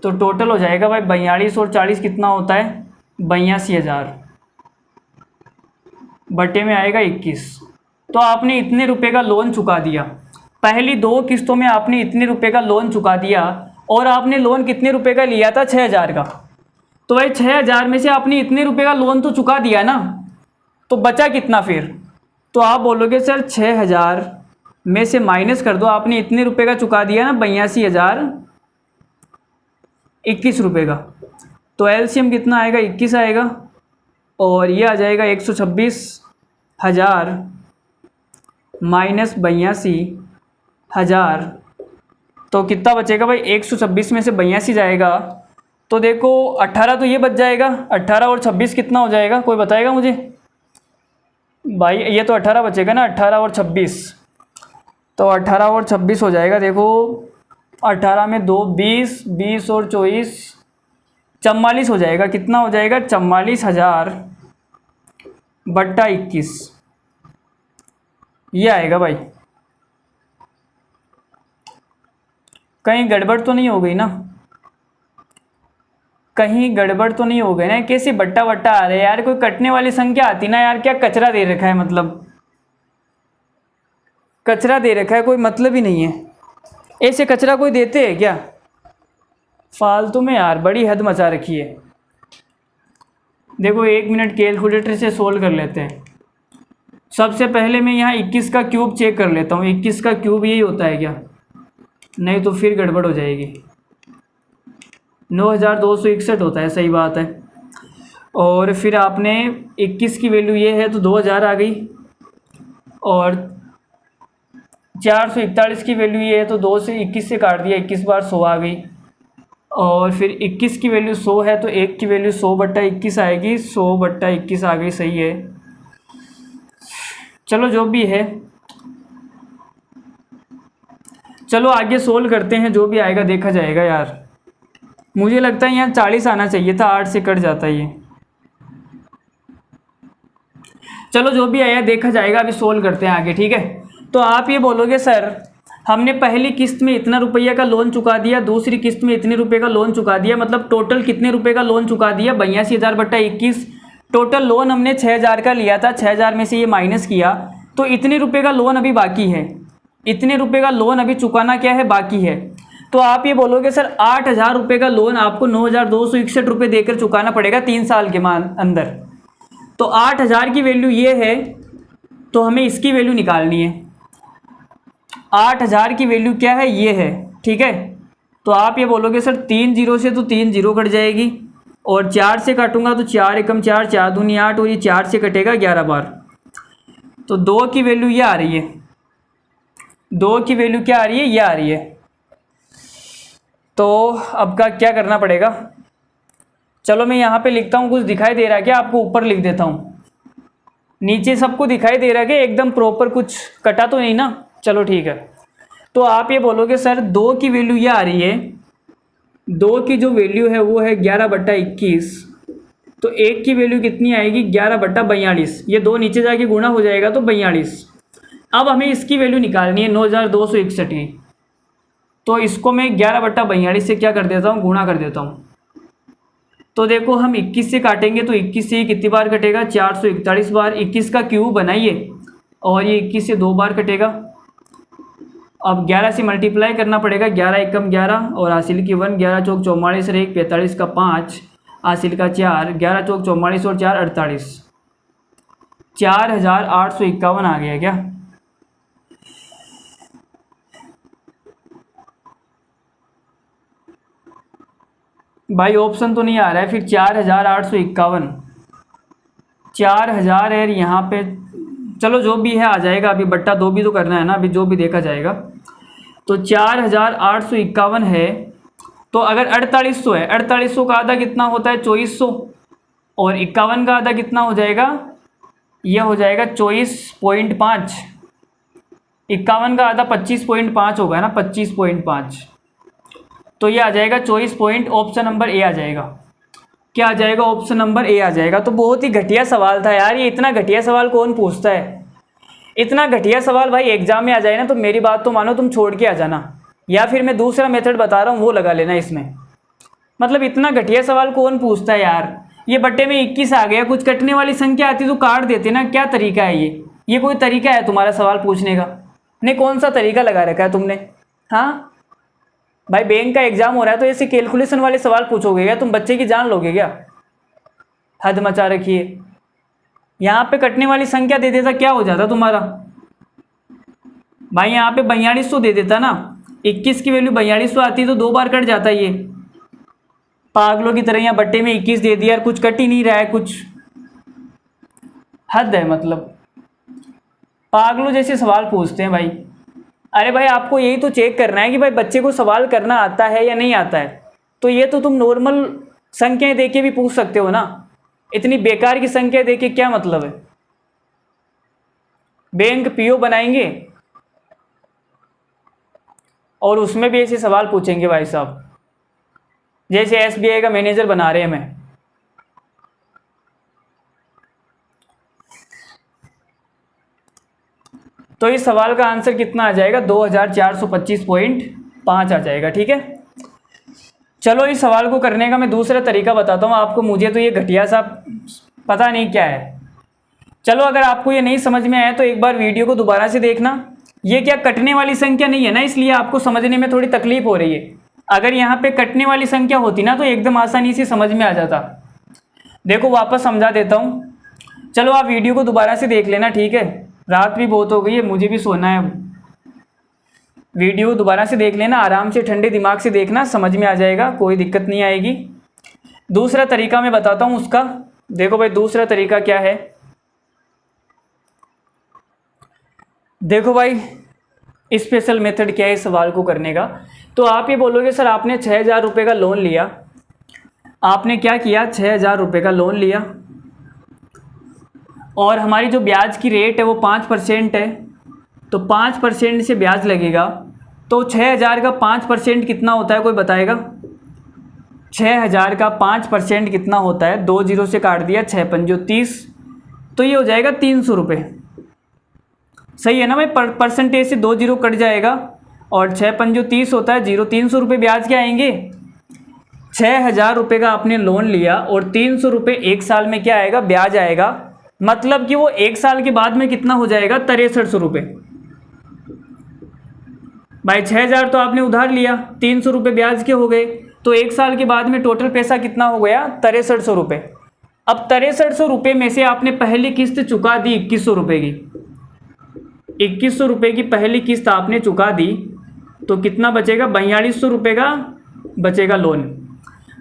तो टोटल हो जाएगा भाई 42 और 40 कितना होता है, 82,000 बटे में आएगा 21। तो आपने इतने रुपए का लोन चुका दिया, पहली 2 किस्तों में आपने इतने रुपए का लोन चुका दिया। और आपने लोन कितने रुपए का लिया था, 6,000 का। तो भाई 6,000 में से आपने इतने रुपए का लोन तो चुका दिया ना, तो बचा कितना फिर। तो आप बोलोगे सर 6,000 में से माइनस कर दो, आपने इतने रुपए का चुका दिया ना, 82,021 रुपये का। तो एलसीएम कितना आएगा, 21 आएगा, और ये आ जाएगा 126,000 माइनस 82,000। तो कितना बचेगा भाई, 126 में से 82 जाएगा तो देखो 18 तो ये बच जाएगा। 18 और 26 कितना हो जाएगा, कोई बताएगा मुझे भाई। ये तो 18 बचेगा ना, 18 और 26, तो 18 और 26 हो जाएगा। देखो 18 में 2 20, 20 और 24 44 हो जाएगा। कितना हो जाएगा, 44,000/21, ये आएगा भाई। कहीं गड़बड़ तो नहीं हो गई ना, कहीं गड़बड़ तो नहीं हो गई ना। कैसे बट्टा बट्टा आ रहे हैं यार, कोई कटने वाली संख्या आती ना यार। क्या कचरा दे रखा है, मतलब कचरा दे रखा है, कोई मतलब ही नहीं है। ऐसे कचरा कोई देते हैं क्या फालतू में यार, बड़ी हद मचा रखी है। देखो 1 मिनट कैलकुलेटर से सोल्व कर लेते हैं। सबसे पहले मैं यहाँ 21 का क्यूब चेक कर लेता हूँ। 21 का क्यूब यही होता है क्या? नहीं तो फिर गड़बड़ हो जाएगी। 9261 होता है, सही बात है। और फिर आपने 21 की वैल्यू ये है तो 2000 आ गई, और 441 की वैल्यू ये है तो 2 से 21 से काट दिया, 21 बार 100 आ गई। और फिर 21 की वैल्यू 100 है तो 1 की वैल्यू 100/21 आएगी, 100/21 आ गई, सही है। चलो जो भी है, चलो आगे सोल्व करते हैं, जो भी आएगा देखा जाएगा यार। मुझे लगता है यहाँ 40 आना चाहिए था, 8 से कट जाता है ये। चलो जो भी आया देखा जाएगा, अभी सोल्व करते हैं आगे, ठीक है। तो आप ये बोलोगे सर हमने पहली किस्त में इतना रुपया का लोन चुका दिया, दूसरी किस्त में इतने रुपये का लोन चुका दिया, मतलब टोटल कितने रुपए का लोन चुका दिया? 82,000/21। टोटल लोन हमने 6,000 का लिया था, 6,000 में से ये माइनस किया तो इतने रुपये का लोन अभी बाकी है। इतने रुपये का लोन अभी चुकाना क्या है? बाकी है। तो आप ये बोलोगे सर 8,000 रुपये का लोन आपको 9,261 रुपये देकर चुकाना पड़ेगा 3 साल के अंदर। तो 8,000 की वैल्यू ये है, तो हमें इसकी वैल्यू निकालनी है। 8,000 की वैल्यू क्या है? ये है, ठीक है। तो आप ये बोलोगे सर 3 जीरो से तो 3 जीरो कट जाएगी, और 4 से काटूंगा तो 4 एकम 4, 4 दूनी 8, और ये 4 से कटेगा 11 बार। तो 2 की वैल्यू ये आ रही है, 2 की वैल्यू क्या आ रही है? ये आ रही है। तो अब का क्या करना पड़ेगा? चलो मैं यहाँ पे लिखता हूँ, कुछ दिखाई दे रहा है क्या आपको? ऊपर लिख देता हूँ, नीचे सबको दिखाई दे रहा है कि एकदम प्रॉपर कुछ कटा तो नहीं ना? चलो ठीक है। तो आप ये बोलोगे सर 2 की वैल्यू ये आ रही है, 2 की जो वैल्यू है वो है 11/21, तो 1 की वैल्यू कितनी आएगी? 11/42। ये 2 नीचे जाके गुणा हो जाएगा तो 42। अब हमें इसकी वैल्यू निकालनी है 9,261 की। तो इसको मैं 11/42 से क्या कर देता हूँ? गुणा कर देता हूँ। तो देखो हम 21 से काटेंगे तो 21 से ही कितनी बार कटेगा? 441 बार। 21 का क्यूब बनाइए, और ये 21 से 2 बार कटेगा। अब 11 से मल्टीप्लाई करना पड़ेगा, 11 एकम 11, और हासिल की 1, 11 चौक 44 और 1, 45 का 5, हासिल का 4, 11 चौक 44 और 4 48, 4,851 आ गया क्या? भाई ऑप्शन तो नहीं आ रहा है, फिर 4,851, 4,000 है यहाँ पे। चलो जो भी है आ जाएगा, अभी बट्टा 2 भी तो करना है ना, अभी जो भी देखा जाएगा। तो 4,851 है, तो अगर 4800 है, 4800 का आधा कितना होता है? 2400, और 51 का आधा कितना हो जाएगा? यह हो जाएगा 24.5। 51 का आधा 25.5 होगा ना, 25.5। तो ये आ जाएगा 24 ऑप्शन नंबर ए आ जाएगा। क्या आ जाएगा? ऑप्शन नंबर ए आ जाएगा। तो बहुत ही घटिया सवाल था यार, ये इतना घटिया सवाल कौन पूछता है? इतना घटिया सवाल भाई एग्जाम में आ जाए ना तो मेरी बात तो मानो, तुम छोड़ के आ जाना, या फिर मैं दूसरा मेथड बता रहा हूँ वो लगा लेना इसमें। मतलब इतना घटिया सवाल कौन पूछता है यार? ये बट्टे में 21 आ गया, कुछ कटने वाली संख्या आती तो काट देते ना। क्या तरीका है ये कोई तरीका है तुम्हारा सवाल पूछने का? नहीं, कौन सा तरीका लगा रखा है तुमने? हाँ भाई, बैंक का एग्जाम हो रहा है तो ऐसे कैलकुलेशन वाले सवाल पूछोगे क्या? तुम बच्चे की जान लोगे क्या? हद मचा रखी है। यहाँ पे कटने वाली संख्या दे देता, क्या हो जाता तुम्हारा भाई? यहाँ पे 4200 दे देता ना, 21 की वैल्यू 4200 आती तो 2 बार कट जाता ये। पागलों की तरह यहाँ बट्टे में 21 दे दिया, कुछ कट ही नहीं रहा है कुछ। हद है, मतलब पागलों जैसे सवाल पूछते हैं भाई। अरे भाई आपको यही तो चेक करना है कि भाई बच्चे को सवाल करना आता है या नहीं आता है। तो ये तो तुम नॉर्मल संख्याएं देके भी पूछ सकते हो ना, इतनी बेकार की संख्या देके क्या मतलब है? बैंक पीओ बनाएंगे और उसमें भी ऐसे सवाल पूछेंगे भाई साहब, जैसे एसबीआई का मैनेजर बना रहे हैं हमें। तो इस सवाल का आंसर कितना आ जाएगा? 2425.5 आ जाएगा, ठीक है। चलो इस सवाल को करने का मैं दूसरा तरीका बताता हूँ आपको। मुझे तो ये घटिया सा पता नहीं क्या है। चलो अगर आपको ये नहीं समझ में आया तो एक बार वीडियो को दोबारा से देखना, ये क्या कटने वाली संख्या नहीं है ना, इसलिए आपको समझने में थोड़ी तकलीफ हो रही है। अगर यहाँ पे कटने वाली संख्या होती ना तो एकदम आसानी से समझ में आ जाता। देखो वापस समझा देता हूँ, चलो आप वीडियो को दोबारा से देख लेना, ठीक है। रात भी बहुत हो गई है, मुझे भी सोना है। वीडियो दोबारा से देख लेना, आराम से ठंडे दिमाग से देखना, समझ में आ जाएगा, कोई दिक्कत नहीं आएगी। दूसरा तरीका मैं बताता हूँ उसका। देखो भाई दूसरा तरीका क्या है, देखो भाई स्पेशल मेथड क्या है इस सवाल को करने का। तो आप ये बोलोगे सर आपने 6,000 रुपये का लोन लिया, आपने क्या किया 6,000 रुपये का लोन लिया और हमारी जो ब्याज की रेट है वो 5% है, तो 5% से ब्याज लगेगा। तो 6,000 का 5% कितना होता है, कोई बताएगा? 6,000 का 5% कितना होता है? 2 जीरो से काट दिया, 6 पंजो 30, तो ये हो जाएगा 300 रुपये। सही है ना भाई, परसेंटेज से 2 जीरो कट जाएगा और 6 पंजो 30 होता है, 300 रुपये ब्याज के आएंगे। 6,000 रुपये का आपने लोन लिया और 300 रुपये एक साल में क्या आएगा, ब्याज आएगा। मतलब कि वो एक साल के बाद में कितना हो जाएगा, 6300 रुपये। भाई 6,000 तो आपने उधार लिया, 300 रुपये ब्याज के हो गए, तो एक साल के बाद में टोटल पैसा कितना हो गया, 6300 रुपये। अब 6300 रुपये में से आपने पहली किस्त चुका दी 2100 रुपये की, 2100 रुपये की पहली किस्त आपने चुका दी, तो कितना बचेगा, 4200 रुपये का बचेगा लोन।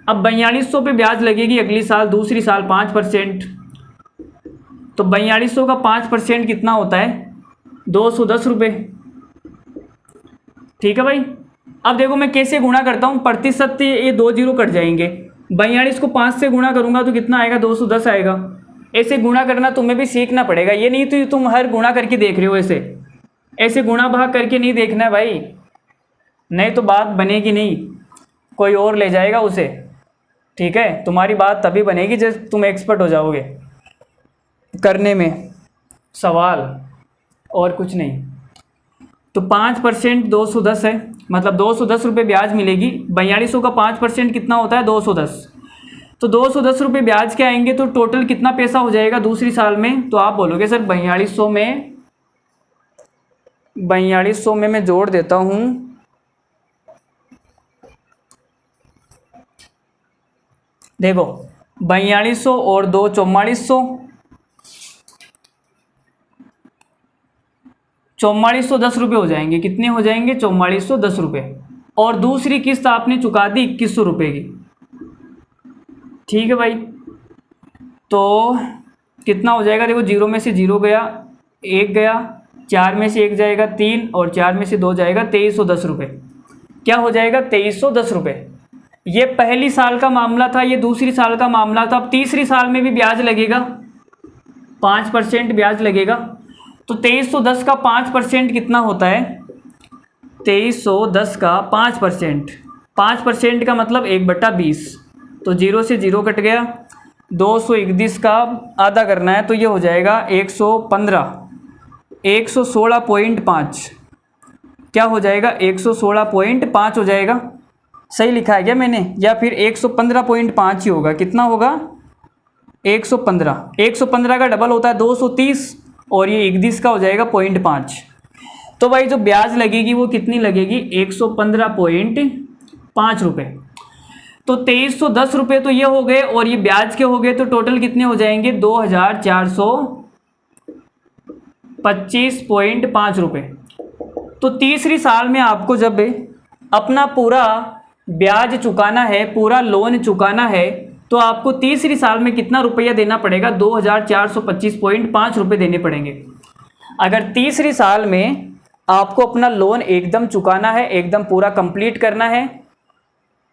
अब 4200 पे ब्याज लगेगी अगली साल, दूसरी साल 5%, तो 4200 का 5% कितना होता है, 210 रुपये। ठीक है भाई। अब देखो मैं कैसे गुणा करता हूँ, प्रतिशत से ये 2 जीरो कट जाएंगे, 42 को 5 से गुणा करूँगा तो कितना आएगा, 210 आएगा। ऐसे गुणा करना तुम्हें भी सीखना पड़ेगा, ये नहीं तो तुम हर गुणा करके देख रहे हो, ऐसे गुणा भाग करके नहीं देखना है भाई, नहीं तो बात बनेगी नहीं, कोई और ले जाएगा उसे। ठीक है, तुम्हारी बात तभी बनेगी जब तुम एक्सपर्ट हो जाओगे करने में सवाल, और कुछ नहीं। तो 5% 210 है, मतलब 210 रुपये ब्याज मिलेगी। 4200 का 5% कितना होता है, 210, तो 210 रुपये ब्याज के आएंगे, तो टोटल कितना पैसा हो जाएगा दूसरी साल में। तो आप बोलोगे सर 4200 में मैं जोड़ देता हूँ, देखो 4200 और 2 4400, 4410 रुपये हो जाएंगे। कितने हो जाएंगे, 4410 रुपये। और दूसरी किस्त आपने चुका दी 2100 रुपये की। ठीक है भाई, तो कितना हो जाएगा, देखो 0 में से 0 गया, 1 गया, 4 में से 1 जाएगा 3, और 4 में से 2 जाएगा, 2310 रुपये। क्या हो जाएगा, 2310 रुपये। ये पहली साल का मामला था, ये दूसरी साल का मामला था। अब तीसरी साल में भी ब्याज लगेगा, 5% ब्याज लगेगा। तो 2310 का 5% कितना होता है, 2310 का 5%, 5% का मतलब 1/20, तो 0 से 0 कट गया। 231 का आधा करना है, तो ये हो जाएगा 115, 116.5। क्या हो जाएगा, 116.5 हो जाएगा। सही लिखा है क्या मैंने, या फिर 115.5 ही होगा, कितना होगा, 115। 115 का डबल होता है 230, और ये 31 का हो जाएगा 0.5। तो भाई जो ब्याज लगेगी वो कितनी लगेगी, 115.5 रुपये। तो 2310 रुपये तो ये हो गए, और ये ब्याज के हो गए, तो टोटल कितने हो जाएंगे, 2425.5 रुपये। तो तीसरी साल में आपको जब अपना पूरा ब्याज चुकाना है, पूरा लोन चुकाना है, तो आपको तीसरी साल में कितना रुपया देना पड़ेगा, 2425.5 रुपये देने पड़ेंगे। अगर तीसरी साल में आपको अपना लोन एकदम चुकाना है, एकदम पूरा कंप्लीट करना है,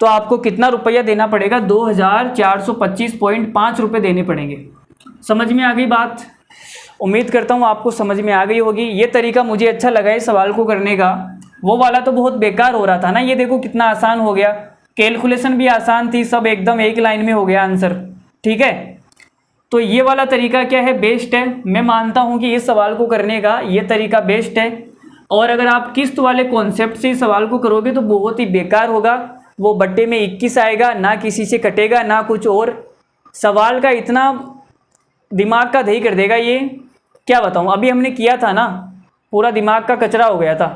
तो आपको कितना रुपया देना पड़ेगा, 2425.5 रुपये देने पड़ेंगे। समझ में आ गई बात? उम्मीद करता हूँ आपको समझ में आ गई होगी। ये तरीका मुझे अच्छा लगा इस सवाल को करने का, वो वाला तो बहुत बेकार हो रहा था ना, ये देखो कितना आसान हो गया, कैलकुलेशन भी आसान थी, सब एकदम एक लाइन में हो गया आंसर। ठीक है, तो ये वाला तरीका क्या है, बेस्ट है। मैं मानता हूँ कि इस सवाल को करने का ये तरीका बेस्ट है। और अगर आप किस्त वाले कॉन्सेप्ट से इस सवाल को करोगे तो बहुत ही बेकार होगा, वो बट्टे में 21 आएगा, ना किसी से कटेगा ना कुछ और। सवाल का इतना दिमाग का दही कर देगा ये, क्या बताऊँ। अभी हमने किया था ना पूरा दिमाग का कचरा हो गया था।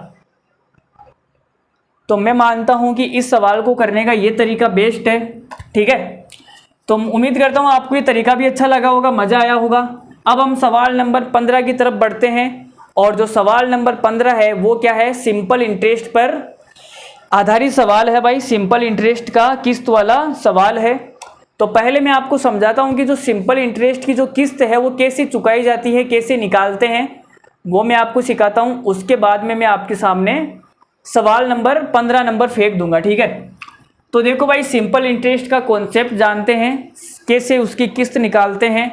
तो मैं मानता हूं कि इस सवाल को करने का ये तरीका बेस्ट है। ठीक है, तो उम्मीद करता हूं आपको ये तरीका भी अच्छा लगा होगा, मज़ा आया होगा। अब हम सवाल नंबर 15 की तरफ बढ़ते हैं, और जो सवाल नंबर 15 है वो क्या है, सिंपल इंटरेस्ट पर आधारित सवाल है भाई, सिंपल इंटरेस्ट का किस्त वाला सवाल है। तो पहले मैं आपको समझाता हूं कि जो सिंपल इंटरेस्ट की जो किस्त है वो कैसे चुकाई जाती है, कैसे निकालते हैं, वो मैं आपको सिखाता हूं। उसके बाद में मैं आपके सामने सवाल नंबर 15 नंबर फेंक दूंगा। ठीक है, तो देखो भाई, सिंपल इंटरेस्ट का कॉन्सेप्ट जानते हैं, कैसे उसकी किस्त निकालते हैं।